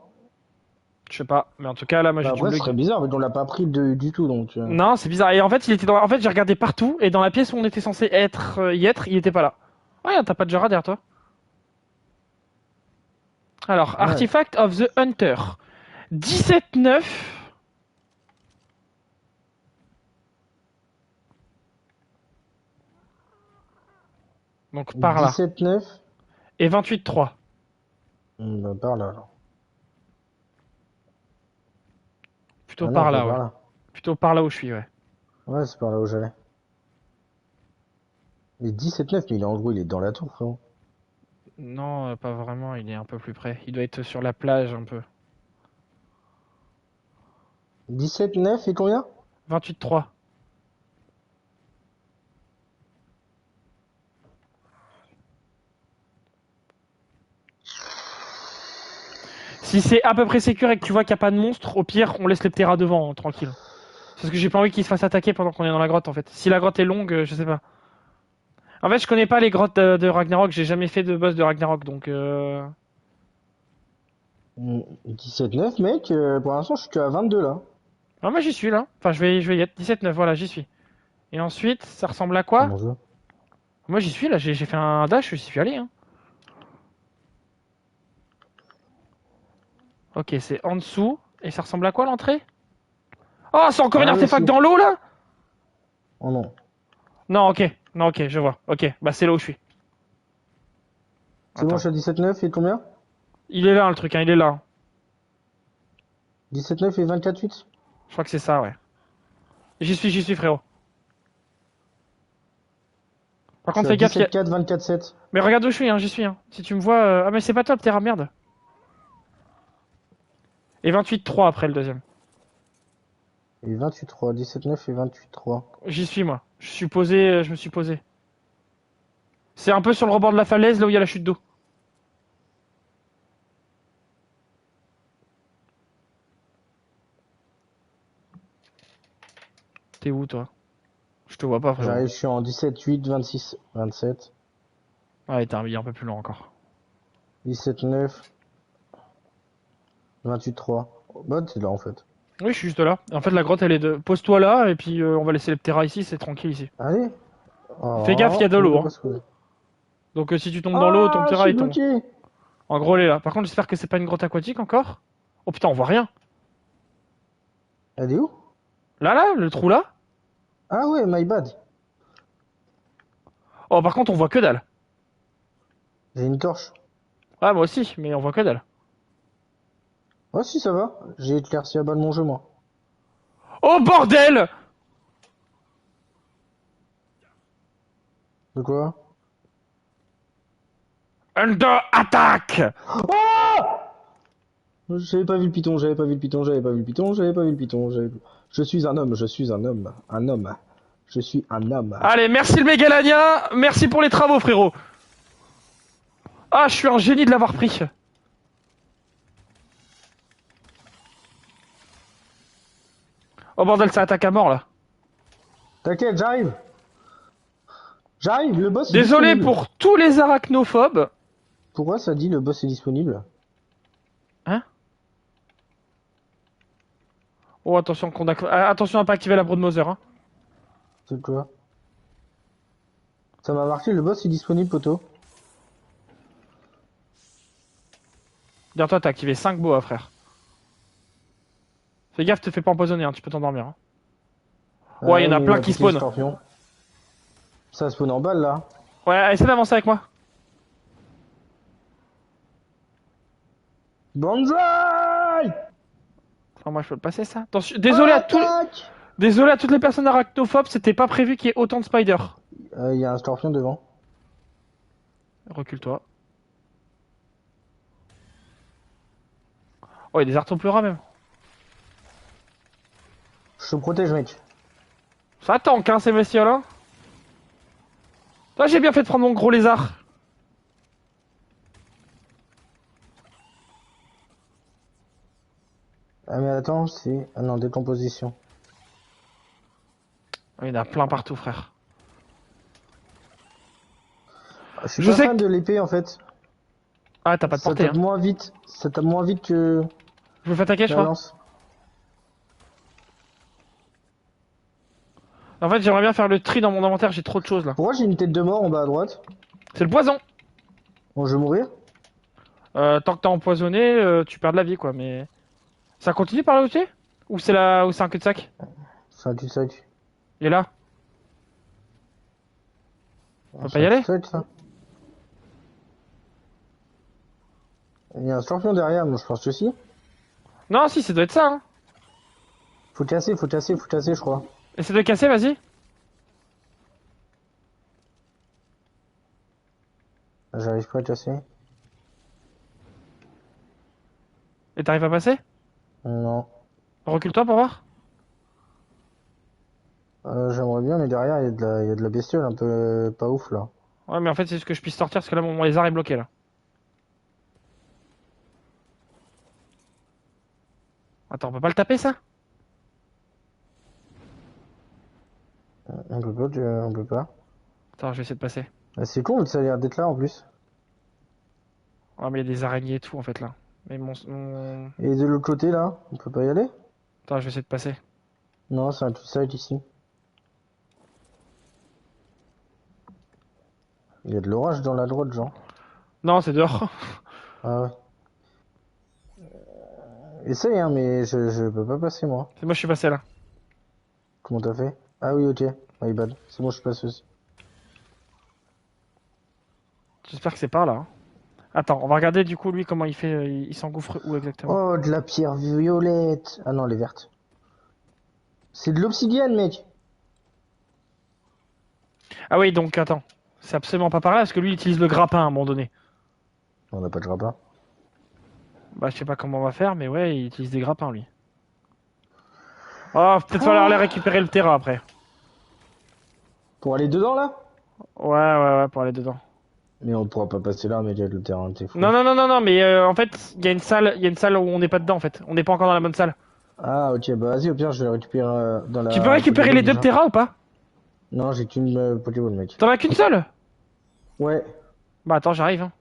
Je sais pas, mais en tout cas là, moi Bah j'ai du après ce serait bug. bizarre vu qu'on l'a pas pris du tout donc. Non, c'est bizarre. Et en fait, il était dans. En fait, j'ai regardé partout et dans la pièce où on était censé être, y être, il était pas là. Ouais, t'as pas de Jara derrière toi. Alors, Ouais. Artifact of the Hunter. 17-9. Donc par là. 17-9. Et 28-3. Bah par là alors. Plutôt Ah non, par pas là, ouais. par là. Plutôt par là où je suis, ouais. Ouais, c'est par là où j'allais. Mais 17-9, mais il est en gros, il est dans la tour, frérot. Non, pas vraiment, il est un peu plus près. Il doit être sur la plage un peu. 17-9 et combien? 28-3. Si c'est à peu près sécure et que tu vois qu'il n'y a pas de monstre, au pire, on laisse les Ptera devant, hein, tranquille. C'est parce que j'ai pas envie qu'ils se fassent attaquer pendant qu'on est dans la grotte en fait. Si la grotte est longue, je sais pas. En fait, je connais pas les grottes de Ragnarok, j'ai jamais fait de boss de Ragnarok donc. 17-9, mec, pour l'instant, je suis qu'à 22 là. Ah, moi j'y suis là. Enfin, je vais y être. 17-9, voilà, j'y suis. Et ensuite, ça ressemble à Ah, quoi? mon jeu. Moi j'y suis là, j'ai fait un dash, j'y suis allé. Hein. Ok, c'est en dessous. Et ça ressemble à quoi l'entrée? Oh, c'est encore une Ah, oui, artefact si. dans l'eau là? Oh non. Non, ok. Non, ok, je vois. Ok, bah c'est là où je suis. C'est bon, Attends. je suis à 17-9 et combien? Il est là le truc, hein, il est là. 17-9 et 24-8? Je crois que c'est ça, ouais. J'y suis frérot. Par Je contre, suis à fais gaffe, 17-4, 24-7. Mais regarde où je suis, hein, j'y suis. Hein. Si tu me vois. Ah, mais c'est pas top, Terra, merde. Et 28-3 après le deuxième. Et 28-3, 17-9 et 28-3. J'y suis, moi. Je suis posé, je me suis posé. C'est un peu sur le rebord de la falaise, là où il y a la chute d'eau. T'es où, toi? Je te vois pas, frérot. J'arrive, je suis en 17-8, 26, 27. Ouais, t'es un peu plus loin encore. 17-9, 28-3. Bah, t'es là en fait. Oui, je suis juste là. En fait, la grotte, elle est de. Pose-toi là, et puis on va laisser les Ptera ici, c'est tranquille ici. Allez. Fais gaffe, il y a Oh, de je l'eau, voulais hein. pas se poser. Donc si tu tombes dans l'eau, ton Ah, je Tera suis il tombe. bloqué. En gros, elle est là. Par contre, j'espère que c'est pas une grotte aquatique encore. Oh putain, on voit rien. Elle est où? Là, le trou là. Ah ouais, my bad. Oh, par contre, on voit que dalle. J'ai une torche. Ouais, moi aussi, mais on voit que dalle. Oh si, ça va. J'ai éclairci à balle mon jeu, moi. Oh bordel! De quoi? Under attack! J'avais pas vu le python, j'avais pas vu le python, j'avais pas vu le python, j'avais pas vu le python. Je suis un homme, je suis un homme. Un homme. Je suis un homme. Allez, merci le Mégalania, merci pour les travaux, frérot. Ah, je suis un génie de l'avoir pris. Oh bordel, ça attaque à mort là. T'inquiète, j'arrive. J'arrive, le boss est Désolé disponible. pour tous les arachnophobes. Pourquoi ça dit le boss est disponible? Hein? Oh, attention, attention à pas activer la brood Mother. Hein. C'est quoi? Ça m'a marqué, le boss est disponible, poteau. Dire-toi, t'as activé 5 boas, frère. Fais gaffe, te fais pas empoisonner, hein, tu peux t'endormir. Hein. Ouais, il y en a il plein m'a qui piqué le spawnent. scorpion. Ça spawn en balle, là. Ouais, essaie d'avancer avec moi. Banzai! Enfin, moi, je peux le passer, ça. Attention, désolé Attaque! désolé à toutes les personnes arachnophobes, c'était pas prévu qu'il y ait autant de spiders. Il y a un scorpion devant. Recule-toi. Oh, il y a des arthropleuras, même. Je te protège, mec. Ça tank, hein, ces bestioles, hein. Toi, j'ai bien fait de prendre mon gros lézard. Ah mais attends, c'est... Ah non, décomposition. Il y en a plein partout, frère. Je suis Je pas sais fan que... de l'épée, en fait. Ah, t'as pas de Ça portée, tape hein. moins vite. Ça tape moins vite que Je me fais attaquer, je la crois. lance. En fait, j'aimerais bien faire le tri dans mon inventaire, j'ai trop de choses, là. Pourquoi j'ai une tête de mort en bas à droite? C'est le poison. Bon, je vais mourir. Tant que t'as empoisonné, tu perds de la vie, quoi, mais... Ça continue par là où tu es? Ou c'est là... Ou c'est un cul-de-sac? C'est un cul-de-sac. Il est là. Ah, peut c'est pas y un aller? cul-de-sac, ça. Il y a un scorpion derrière, moi je pense que si. Non, si, ça doit être ça, hein. Faut casser, faut casser, faut casser, je crois. Essaie de le casser, vas-y. J'arrive pas à casser. Et t'arrives à passer? Non. Recule-toi pour voir. J'aimerais bien, mais derrière il y a de la bestiole un peu pas ouf là. Ouais, mais en fait, c'est ce que je puisse sortir, parce que là, mon lézard est bloqué, là. Attends, on peut pas le taper, ça? On peut pas, on peut pas. Attends, je vais essayer de passer. Ah, c'est con, ça a l'air d'être là en plus. Ouais, mais il y a des araignées et tout, en fait, là. Mais Et de l'autre côté là, on peut pas y aller? Attends, je vais essayer de passer. Non, c'est un cul-de-sac ici. Il y a de l'orage dans la droite, genre. Non, c'est dehors. Ah ouais. Essaye, hein, mais je peux pas passer moi. C'est moi, je suis passé, là. Comment t'as fait? Ah oui, ok. My bad. C'est moi, je passe aussi. J'espère que c'est par là. Hein. Attends, on va regarder, du coup, lui, comment il fait... il s'engouffre où, exactement? Oh, de la pierre violette. Ah non, elle est verte. C'est de l'obsidienne, mec. Ah oui, donc, attends. C'est absolument pas par là, parce que lui, il utilise le grappin, à un moment donné. On n'a pas de grappin. Bah, je sais pas comment on va faire, mais ouais, il utilise des grappins, lui. Oh, peut-être falloir aller récupérer le terrain, après. Pour aller dedans, là? Ouais, pour aller dedans. Mais on pourra pas passer là, mec, avec le terrain, t'es fou. Non, mais en fait, il y a une salle où on n'est pas dedans, en fait. On n'est pas encore dans la bonne salle. Ah, ok, bah vas-y, au pire, je vais le récupérer dans la... Tu peux récupérer les deux terrains ou pas? Non, j'ai qu'une Pokéball, mec. T'en as qu'une seule? Ouais. Bah, attends, j'arrive, hein.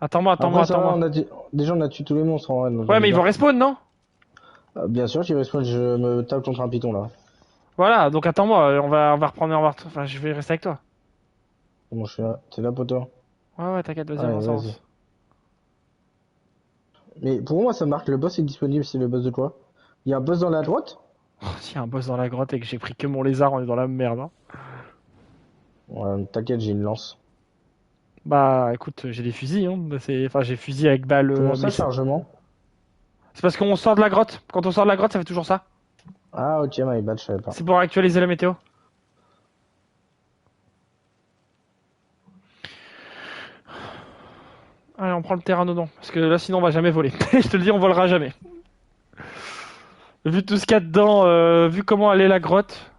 Attends-moi. Après, ça va, déjà, on a tué tous les monstres, en vrai. dans Ouais, mais ils vont l'univers. respawn, non? Bien sûr, tu respawn, je me tape contre un python, là. Voilà, donc attends-moi, on va reprendre, enfin, je vais rester avec toi. Comment je suis là? T'es là, poteau? Ouais, t'inquiète, vas-y, Allez, avance, vas-y. avance. Mais pour moi, ça marque le boss est disponible, c'est le boss de quoi? Il y a un boss dans la droite? Oh, s'il y a un boss dans la grotte et que j'ai pris que mon lézard, on est dans la merde, hein. Ouais, t'inquiète, j'ai une lance. Bah, écoute, j'ai des fusils, hein. Enfin, j'ai fusil avec balle, Comment mais ça, chargement? c'est parce qu'on sort de la grotte. Quand on sort de la grotte, ça fait toujours ça. Ah, ok, my bad, je savais pas. C'est pour actualiser la météo. Allez, on prend le pteranodon. Parce que là, sinon, on va jamais voler. Je te le dis, on volera jamais. Vu tout ce qu'il y a dedans, vu comment elle est la grotte.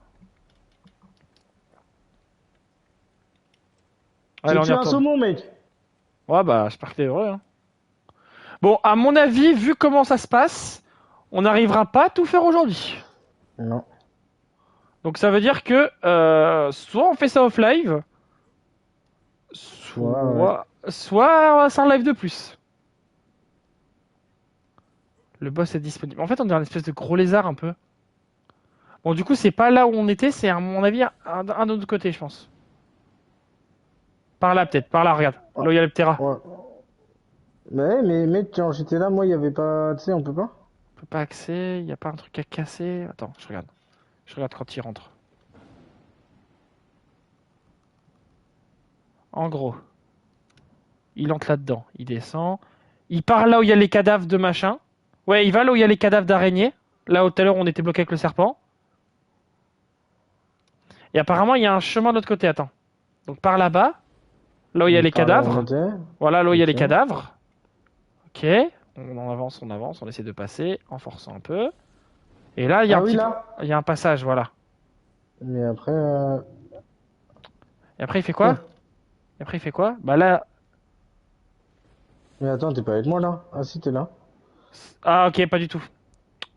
Allez, J'ai on y tué un retourne. saumon, mec! Ouais, bah, j'espère que t'es heureux, hein. Bon, à mon avis, vu comment ça se passe, on n'arrivera pas à tout faire aujourd'hui. Non. Donc ça veut dire que soit on fait ça off live, Ouais. soit on va faire un live de plus. Le boss est disponible. En fait, on dirait une espèce de gros lézard un peu. Bon, du coup, c'est pas là où on était, c'est à mon avis un autre côté, je pense. Par là, peut-être. Par là, regarde. Ah, Là où il y a le Ptera. ouais. Mais mec, quand j'étais là, moi, il y avait pas. Tu sais, on peut pas? On peut pas accéder, il y a pas un truc à casser. Attends, je regarde. Je regarde quand il rentre. En gros, il entre là-dedans. Il descend. Il part là où il y a les cadavres de machin. Ouais, il va là où il y a les cadavres d'araignées. Là où tout à l'heure on était bloqué avec le serpent. Et apparemment, il y a un chemin de l'autre côté. Attends. Donc par là-bas, là où il y a les Par là où on cadavres. était. Voilà, là où il y a les Ok. cadavres. Ok. On avance, on essaie de passer en forçant un peu. Et là, il y a Ah un oui, petit, là. il y a un passage, voilà. Mais après. Et après, il fait quoi? Et après, il fait quoi? Bah là. Mais attends, t'es pas avec moi là? Ah si, t'es là. Ah, ok, pas du tout.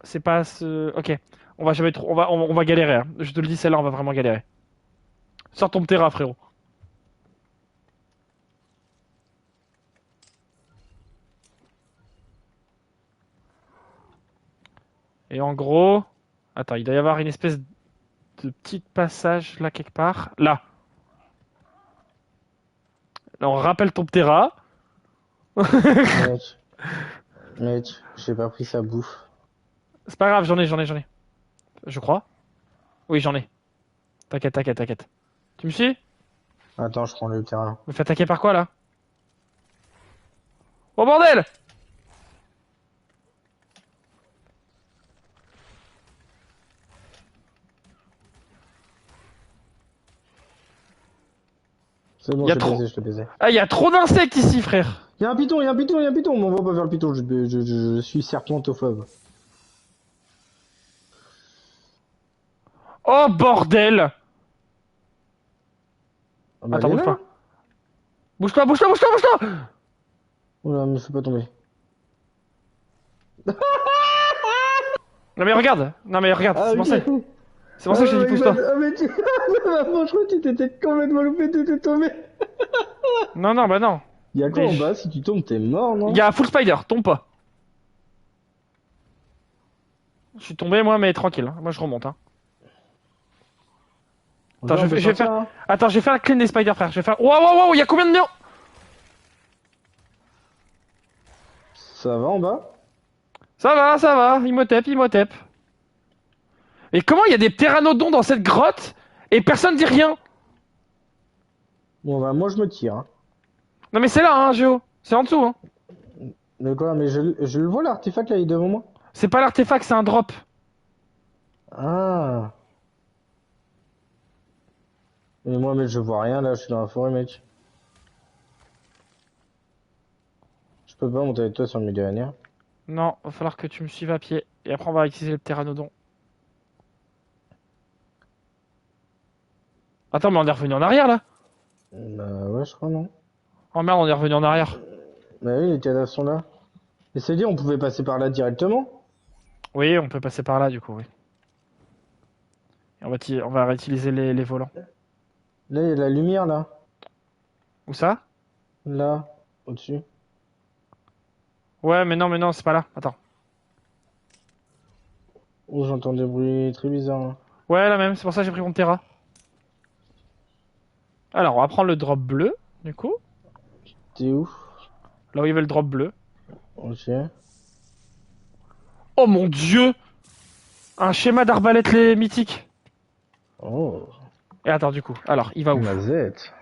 C'est pas ce. Ok. On va jamais trop. On va galérer, hein. Je te le dis, celle-là, on va vraiment galérer. Sors ton terrain, frérot. Et en gros. Attends, il doit y avoir une espèce de petit passage là quelque part. Là. Là, on rappelle ton Ptera. Mec, mec, j'ai pas pris sa bouffe. C'est pas grave, j'en ai. Je crois. Oui, j'en ai. T'inquiète, t'inquiète, t'inquiète. Tu me suis? Attends, je prends le terrain. Me fais attaquer par quoi là? Oh bordel! C'est bon, Y a je l'ai trop. baisé, je l'ai baisé. Ah, y a trop d'insectes ici, frère! Il y a un python, il y a un python, il y a un python. M'envoie pas vers le python, je suis serpentophobe. Oh bordel! Ah bah, Attends, elle est bouge là. pas. Bouge-toi, bouge-toi, bouge-toi, bouge-toi! Oula, me fais pas tomber. Non mais regarde! Non mais regarde, Ah, c'est pour ça. ok. C'est pour ça que je t'ai dit pousse-toi. Ah, mais tu... Franchement, tu t'étais complètement loupé, t'étais tombé. Non, non, bah non. Il y a quoi Mais en bas? Si tu tombes, t'es mort, y non? a un full spider, tombe pas. Je suis tombé moi, mais tranquille, hein. Moi je remonte, hein. Attends, Viens, on peut je vais sortir, faire. hein. Attends, je vais faire la clean des spiders, frère. Je vais faire. Waouh, waouh, waouh, y a combien de néons? Ça va en bas? Ça va, Imhotep, Imhotep. Et comment il y a des pteranodons dans cette grotte et personne dit rien? Bon, bah, moi, je me tire, hein. Non mais c'est là, hein, Géo. C'est en dessous, hein. Mais quoi? Mais je le vois, l'artefact, là, il est devant moi. C'est pas l'artefact, c'est un drop. Ah. Mais moi, mec, je vois rien, là, je suis dans la forêt, mec. Je peux pas monter avec toi sur le Méditerranée. Non, va falloir que tu me suives à pied. Et après, on va utiliser le pteranodon. Attends, mais on est revenu en arrière là? Bah, ouais, je crois, non. Oh merde, on est revenu en arrière. Bah oui, les cadavres sont là. Et c'est dit, on pouvait passer par là directement? Oui, on peut passer par là du coup, oui. Et on va réutiliser les volants. Là, il y a la lumière, là. Où ça? Là, au-dessus. Ouais, mais non, c'est pas là. Attends. Oh, j'entends des bruits très bizarres, là. Ouais, la même, c'est pour ça que j'ai pris mon Terra. Alors, on va prendre le drop bleu, du coup. T'es où? Là où il y avait le drop bleu. Ok. Oh mon dieu! Un schéma d'arbalète les mythiques. Oh, Et attends, du coup. Alors, il va où? Mazette.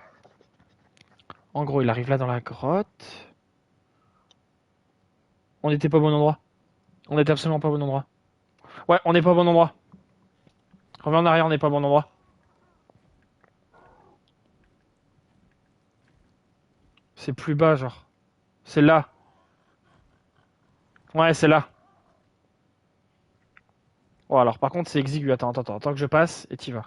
En gros, il arrive là dans la grotte. On n'était pas au bon endroit. On était absolument pas au bon endroit. Ouais, on n'est pas au bon endroit. Reviens en arrière, on n'est pas au bon endroit. C'est plus bas, genre. C'est là. Ouais, c'est là. Bon, alors par contre, c'est exigu. Attends que je passe et t'y vas.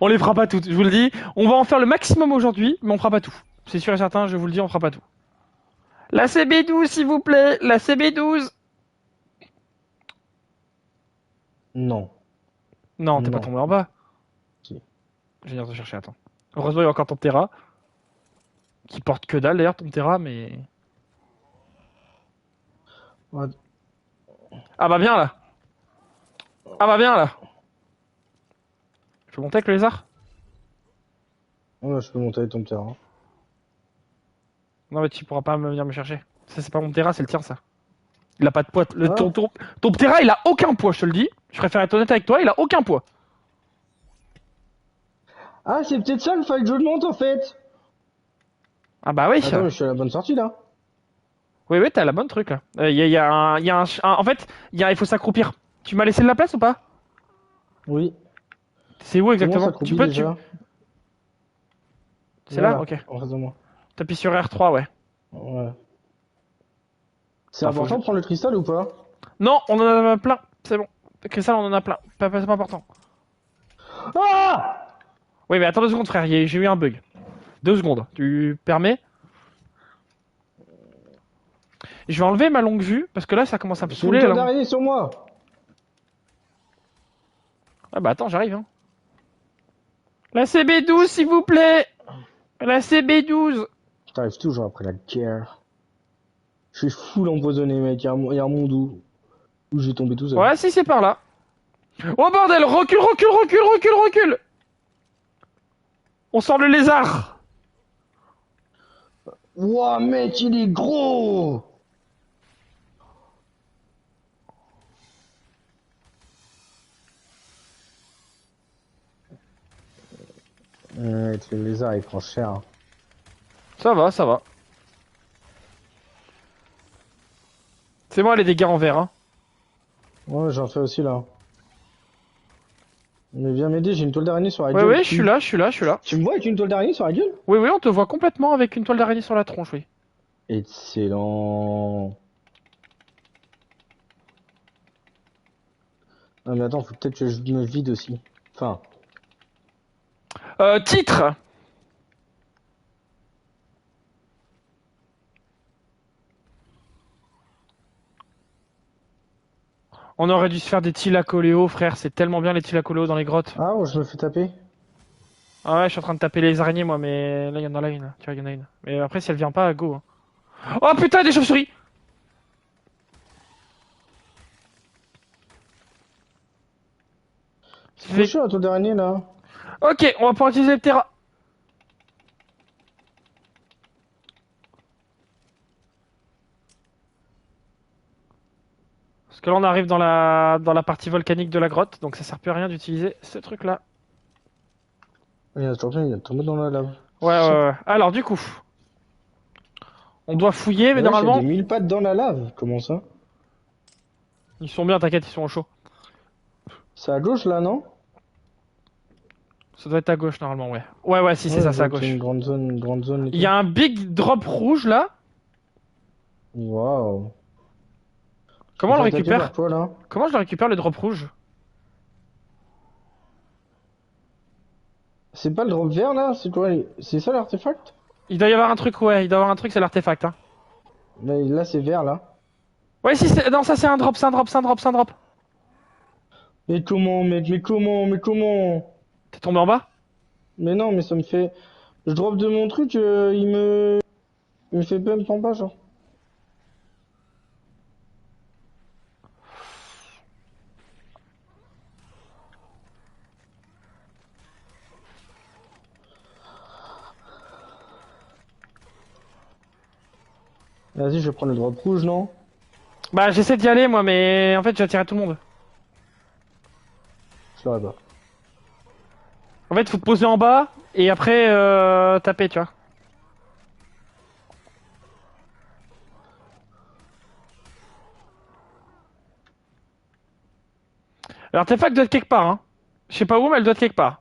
On les fera pas toutes, je vous le dis. On va en faire le maximum aujourd'hui, mais on fera pas tout. C'est sûr et certain, je vous le dis, on fera pas tout. La CB12, s'il vous plaît. La CB12. Non. Non, t'es pas Non. tombé en bas. Si. Je vais venir te chercher, attends. Heureusement, il y a encore ton Terra. Qui porte que dalle d'ailleurs, ton Terra, mais. Ouais. Ah bah bien là. Ah bah bien là. Je peux monter avec le lézard? Ouais, je peux monter avec ton terrain. Non, mais tu pourras pas venir me chercher. Ça, c'est pas mon Terra, c'est le tien, ça. Il a pas de poids. Ah. Ton Terra, il a aucun poids, je te le dis. Je préfère être honnête avec toi, il a aucun poids. Ah, c'est peut-être ça le file que je monte en fait. Ah bah oui. Attends, mais je suis à la bonne sortie là. Oui, oui, t'as la bonne truc là. En fait, il faut s'accroupir. Tu m'as laissé de la place ou pas? Oui. C'est où C'est bon, ça exactement? croupit déjà. C'est Là, là? là, Ok. en face de moi. T'appuies sur R3, ouais. Ouais. C'est Attends, faut que je... important de prendre le cristal ou pas? Non, on en a plein. C'est bon. Que ça, on en a plein. C'est pas important. Ah! Oui, mais attends 2 secondes, frère. J'ai eu un bug. 2 secondes. Tu permets? Je vais enlever ma longue vue parce que là, ça commence à me J'ai une saouler. toile Là. d'araignée sur moi. Ah bah attends, j'arrive. Hein. La CB12, s'il vous plaît. La CB12. T'arrives toujours après la guerre. Je suis full empoisonné, mec. Il y a un monde où je vais tomber tout seul. Ouais, si, c'est par là. Oh bordel, recule, recule, recule, recule, recule. On sort le lézard. Ouah, mec, il est gros! Ouais, le lézard, il prend cher. Hein. Ça va, ça va. C'est moi les dégâts en vert. Hein. Ouais, j'en fais aussi là. Mais viens m'aider, j'ai une toile d'araignée sur la Ouais, gueule. ouais, je suis là, je suis là, je suis là. Tu me vois avec une toile d'araignée sur la gueule? Oui, oui, on te voit complètement avec une toile d'araignée sur la tronche, oui. Excellent. Ah, mais attends, faut peut-être que je me vide aussi. Enfin, Titre. On aurait dû se faire des Tilacoléo, frère. C'est tellement bien les Tilacoléo dans les grottes. ah, oh, je me fais taper. Ah ouais, je suis en train de taper les araignées, moi, mais là, il y en a là une. Tu vois, il y en a une. Mais après, si elle vient pas, go. Hein. Oh putain, des chauves-souris. C'est trop chaud la toile d'araignée là. Ok, on va pouvoir utiliser le Terra. Parce que là, on arrive dans la partie volcanique de la grotte, donc ça sert plus à rien d'utiliser ce truc-là. Il y a toujours il est tombé dans la lave. Ouais, ouais, ouais. Alors, du coup, on doit fouiller, mais Mais wesh, il y a des normalement, mille pattes dans la lave. Comment ça? ils sont bien, t'inquiète, ils sont au chaud. C'est à gauche là, non? Ça doit être à gauche, normalement, ouais. Ouais, ouais, si, c'est Ouais, je ça, c'est vois à qu'il y a gauche. une grande zone et Il y tout. a un big drop rouge, là. Waouh. Je me Comment on le fais attaquer récupère? par quoi là? Comment je le récupère, le drop rouge? C'est pas le drop vert là? C'est quoi? C'est ça l'artefact? Il doit y avoir un truc, ouais, il doit y avoir un truc, c'est l'artefact, hein. Mais là c'est vert là. Ouais, si, non, ça, c'est un drop, c'est un drop, c'est un drop, c'est un drop. Mais comment, mec? Mais comment? Mais comment? T'es tombé en bas? Mais non, mais ça me fait. Je drop de mon truc, il me fait bump en bas, genre. Vas-y, je vais prendre le drop rouge, non? Bah j'essaie d'y aller moi, mais en fait j'ai attiré tout le monde. Je l'aurais pas. En fait faut te poser en bas et après taper, tu vois. L'artefact doit être quelque part, hein. Je sais pas où, mais elle doit être quelque part.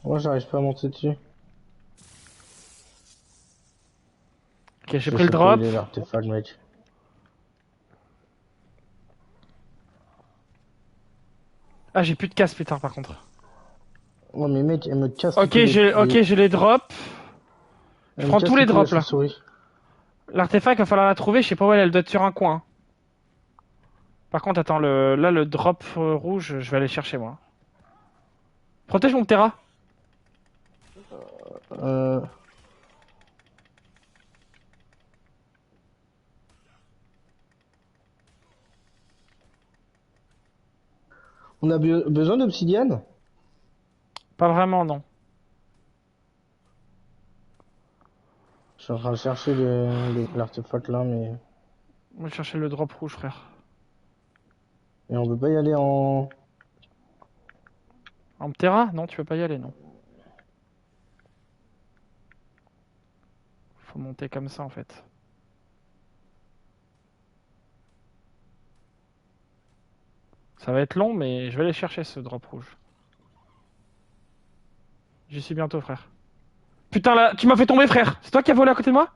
Moi, j'arrive pas à monter dessus. Ok, j'ai Je pris le sais pas où il drop. est l'artefact, mec. Ah j'ai plus de casse plus tard par contre. Ouais, mais mec, elle me casse Ok j'ai les drops. Je Elle me prends tous casse les les couilles, la drops là. chauve-souris. L'artefact va falloir la trouver, je sais pas où elle doit être sur un coin. Par contre attends, là le drop rouge, je vais aller chercher moi. Protège mon Terra. Euh... On a besoin d'obsidienne? Pas vraiment non. Je suis en train de chercher l'artefact là, mais... On va chercher le drop rouge frère. Et on peut pas y aller en... En Terra? Non tu peux pas y aller non. Faut monter comme ça en fait. Ça va être long mais je vais aller chercher ce drop rouge. J'y suis bientôt frère. Putain là, tu m'as fait tomber frère. C'est toi qui as volé à côté de moi?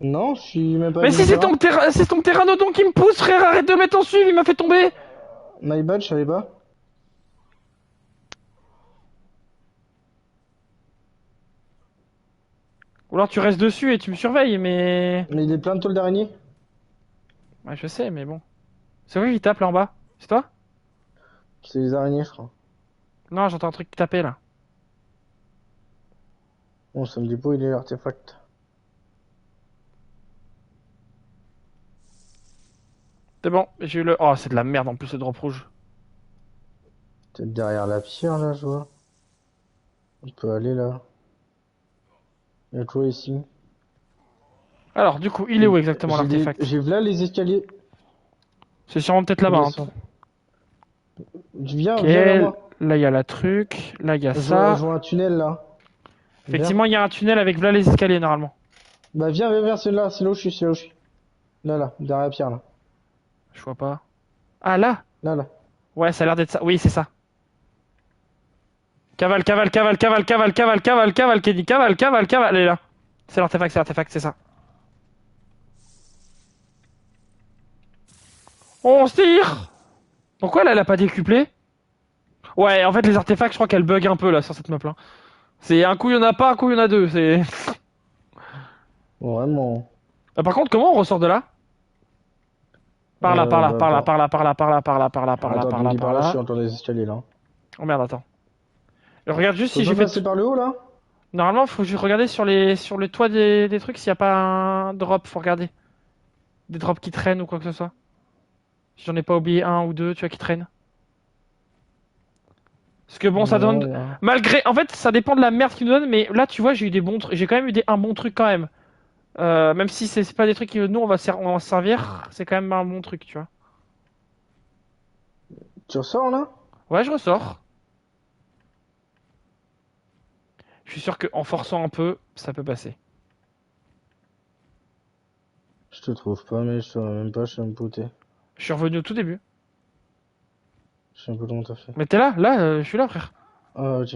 Non, je suis même pas Mais allé si au terrain. c'est ton pteranodon qui me pousse frère, arrête de mettre en suivi, il m'a fait tomber. My bad, je savais pas. Ou alors tu restes dessus et tu me surveilles mais... Mais il est plein de tôles d'araignée. Ouais je sais mais bon. C'est quoi qui tape là en bas? C'est toi? C'est les araignées, je crois. Non j'entends un truc taper là. Bon, ça me dit pas où il est l'artefact. C'est bon, j'ai eu le... Oh c'est de la merde en plus le drop rouge. Peut-être derrière la pierre, là, je vois. On peut aller là. Il y a toi ici. Alors du coup, il est où exactement J'ai l'artefact? j'ai là les escaliers. C'est sûrement peut-être On là-bas, hein. descend. Viens, Ok, viens vers moi. là il y a la truc, là il y a Je ça. vois un tunnel là. Viens. Effectivement, il y a un tunnel avec là les escaliers normalement. Bah viens, viens vers celui-là, c'est là où je suis, c'est là où je suis. Là, là, derrière la pierre là. Je vois pas. Ah là? Là, là. Ouais, ça a l'air d'être ça. Oui, c'est ça. Cavale, cavale, cavale, cavale, cavale, cavale, cavale, cavale, Kenny, cavale, cavale, cavale. Elle est là. C'est l'artefact, c'est ça. On se tire! Pourquoi là, elle a pas décuplé? Ouais, en fait, les artefacts, je crois qu'elles bug un peu là sur cette map là. C'est un coup il y en a pas, un coup il y en a deux. C'est. Vraiment. Par contre, comment on ressort de là? Par là, par là, Bah, par là, par là, par là, par là, par là, par là, par là, attends, tu par me là, dis par par là, je suis là. en train des escaliers là. Oh merde, attends. Je regarde juste Je si peux j'ai pas fait. passer par le haut là? Normalement, faut juste regarder sur le toit des trucs s'il y a pas un drop. Faut regarder. Des drops qui traînent ou quoi que ce soit. Si j'en ai pas oublié un ou deux, tu vois, qui traînent. Parce que bon, ça Non, donne. Malgré. En fait, ça dépend de la merde qu'ils nous donnent, mais là, tu vois, j'ai eu des bons trucs. J'ai quand même eu un bon truc quand même. Même si c'est pas des trucs que nous, on va se servir, c'est quand même un bon truc, tu vois. Tu ressors là? Ouais, je ressors. Je suis sûr qu'en forçant un peu, ça peut passer. Je te trouve pas, mais je sais même pas, je sais même pas où t'es. Je suis revenu au tout début. Je sais un peu comment t'as fait. Mais t'es là, je suis là, frère. Ah, ok.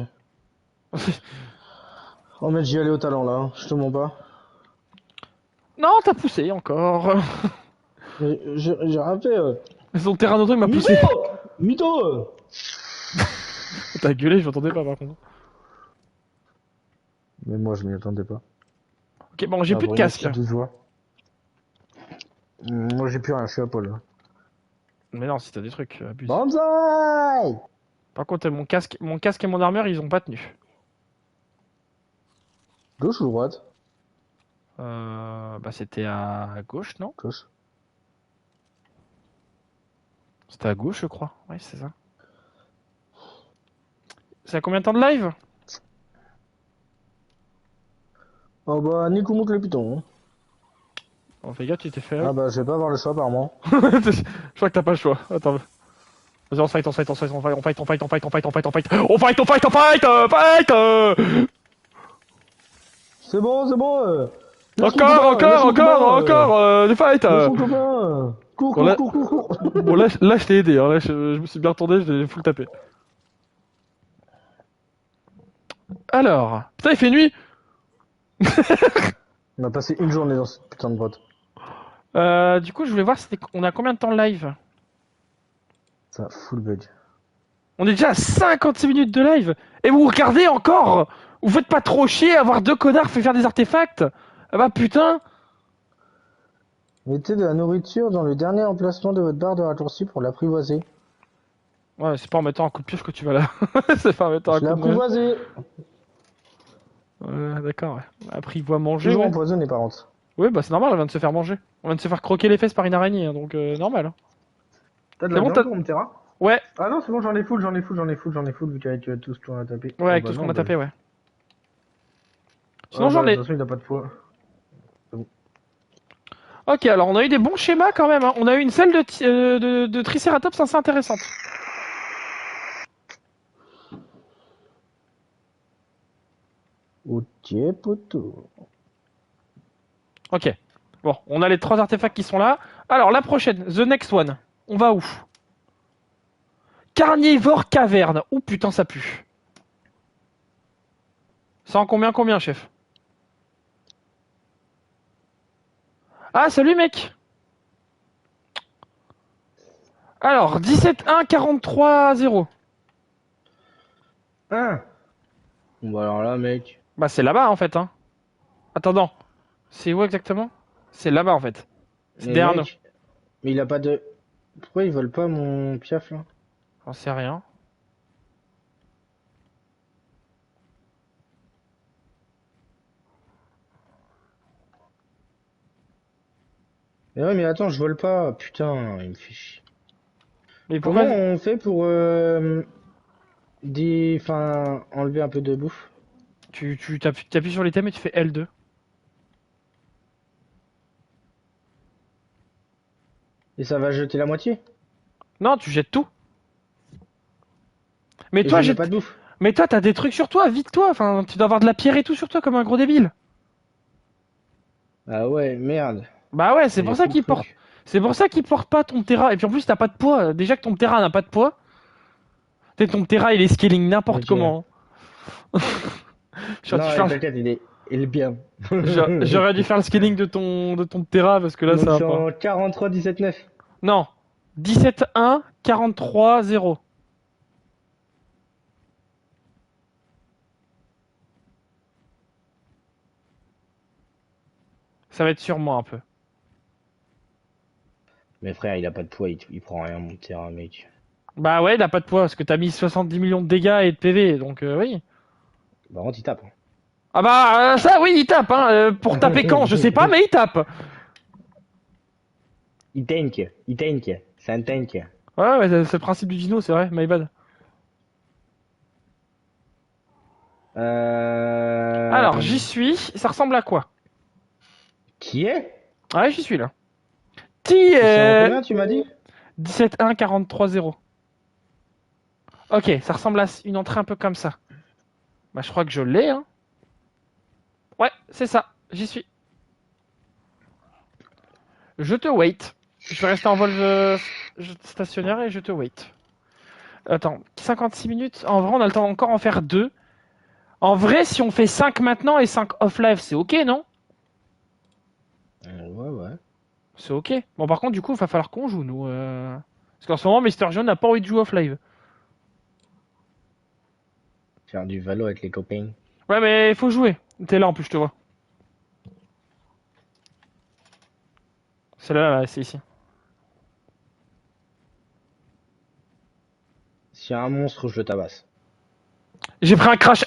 Oh, mais j'y allais au talent là, hein. Je te mens pas. Non, t'as poussé encore. Mais j'ai rien fait. Son terrain d'auto, il m'a Mytho! poussé. Mytho! T'as gueulé, je m'entendais pas par contre. Mais moi, je m'y attendais pas. Ok, bon, j'ai Ah, plus de vraiment, casque. si de joie. Moi, j'ai plus rien, je suis à poil là. Mais non, si t'as des trucs, abuse. Banzai! Par contre, mon casque et mon armure, ils ont pas tenu. Gauche ou droite? Bah c'était à gauche, non? Gauche. C'était à gauche, je crois. Ouais, c'est ça. C'est à combien de temps de live? Oh bah, Nico monte le piton. Hein. Bon, fais gaffe, tu t'es fait. Ah bah, je vais pas avoir le choix apparemment. Je crois que t'as pas le choix. Attends. Vas-y, on fight, on fight, on fight, on fight, on fight, on fight, on fight, on fight, on fight, on fight, on fight, on fight, on fight, fight. C'est bon, c'est bon. Laisse mon Encore, copain, laisse encore, mon encore, copain, encore, des fights. laisse mon copain. Cours, Bon, cours, là, cours, cours, cours. bon, là, je t'ai aidé. Hein. Là, je me suis bien retourné, je l'ai full tapé. Alors, putain, il fait nuit. On a passé une journée dans cette putain de grotte. Du coup, je voulais voir, on a combien de temps de live? Ça, full bug. On est déjà à 56 minutes de live. Et vous regardez encore? Vous faites pas trop chier à avoir deux connards fait faire des artefacts? Ah bah putain. Mettez de la nourriture dans le dernier emplacement de votre barre de raccourci pour l'apprivoiser. Ouais, c'est pas en mettant un coup de pioche que tu vas là. C'est pas en mettant un Je l'ai coup de main. apprivoisé. D'accord, ouais. Après, il voit manger. Toujours Ouais, empoisonné par contre. ouais bah c'est normal, on vient de se faire manger. On vient de se faire croquer les fesses par une araignée, hein, donc normal. Hein. T'as de C'est la bon, viande pour mon terrain? Ouais, Ah non, c'est bon, j'en ai full, vu qu'avec tout ce qu'on a tapé. ouais, Oh, avec bah tout ce non, qu'on a bah... tapé, ouais. Ah, Sinon, bah, j'en de ai. toute façon, il a pas de poids. Ok, alors on a eu des bons schémas quand même. Hein. On a eu une selle de Triceratops assez intéressante. Ok, poteau. Ok. Bon, on a les 3 artefacts qui sont là. Alors, la prochaine, the next one. On va où? Carnivore caverne. Ouh putain, ça pue. Ça en combien, chef? Ah, salut mec. Alors, 17-1, 43-0. Ah. Bon, bah alors là, mec. Bah, c'est là-bas en fait. Hein. Attendant. C'est où exactement? C'est là-bas en fait. C'est Mais derrière nous. mec, mais il a pas de... Pourquoi ils veulent pas mon piaf là? J'en sais rien. Mais ouais, mais attends, je vole pas. Putain, il me fait chier. Mais Comment pourquoi? on fait pour enfin, enlever un peu de bouffe? Tu t'appuies sur les thèmes et tu fais L2. Et ça va jeter la moitié? Non, tu jettes tout. Mais Et je toi, n'ai pas de bouffe. mais toi, t'as des trucs sur toi, vite-toi. Enfin, tu dois avoir de la pierre et tout sur toi comme un gros débile. Ah ouais, merde. Bah ouais, c'est J'ai pour ça full qu'il porte. truc. C'est pour ça qu'il porte pas ton Terra. Et puis en plus, t'as pas de poids. Déjà que ton Terra n'a pas de poids. Peut-être ton Terra, il est scaling n'importe Ok. comment. J'aurais dû Non, faire, t'inquiète, il est bien. j'aurais dû faire le scaling de ton Terra parce que là, Donc ça va c'est pas. en 43, 17, 9. Non. 17-1, 43-0. Ça va être sur moi un peu. Mais frère, il a pas de poids, il prend rien, mon terrain, mec. Bah ouais, il a pas de poids parce que t'as mis 70 millions de dégâts et de PV. Donc oui. Par contre, il tape. Ah bah ça oui il tape hein. Pour taper quand je sais pas mais il tape. Il tank. C'est un tank. Ouais c'est le principe du dino c'est vrai my bad. Alors j'y suis, ça ressemble à quoi? Qui est? Ouais j'y suis là. C'est en combien, tu m'as dit? 17-1 43-0. Ok ça ressemble à une entrée un peu comme ça. Bah je crois que je l'ai hein. Ouais c'est ça, j'y suis. Je te wait. Je vais rester en vol stationnaire et je te wait. Attends, 56 minutes. En vrai on a le temps encore en faire 2. En vrai, si on fait 5 maintenant et 5 off-live, c'est ok, non? Ouais. C'est ok. Bon, par contre, du coup, il va falloir qu'on joue, nous. Parce qu'en ce moment, Mister John n'a pas envie de jouer off-live. Faire du valo avec les copains. Ouais, mais il faut jouer. T'es là, en plus, je te vois. C'est là, c'est ici. S'il y a un monstre, je le tabasse. J'ai pris un crash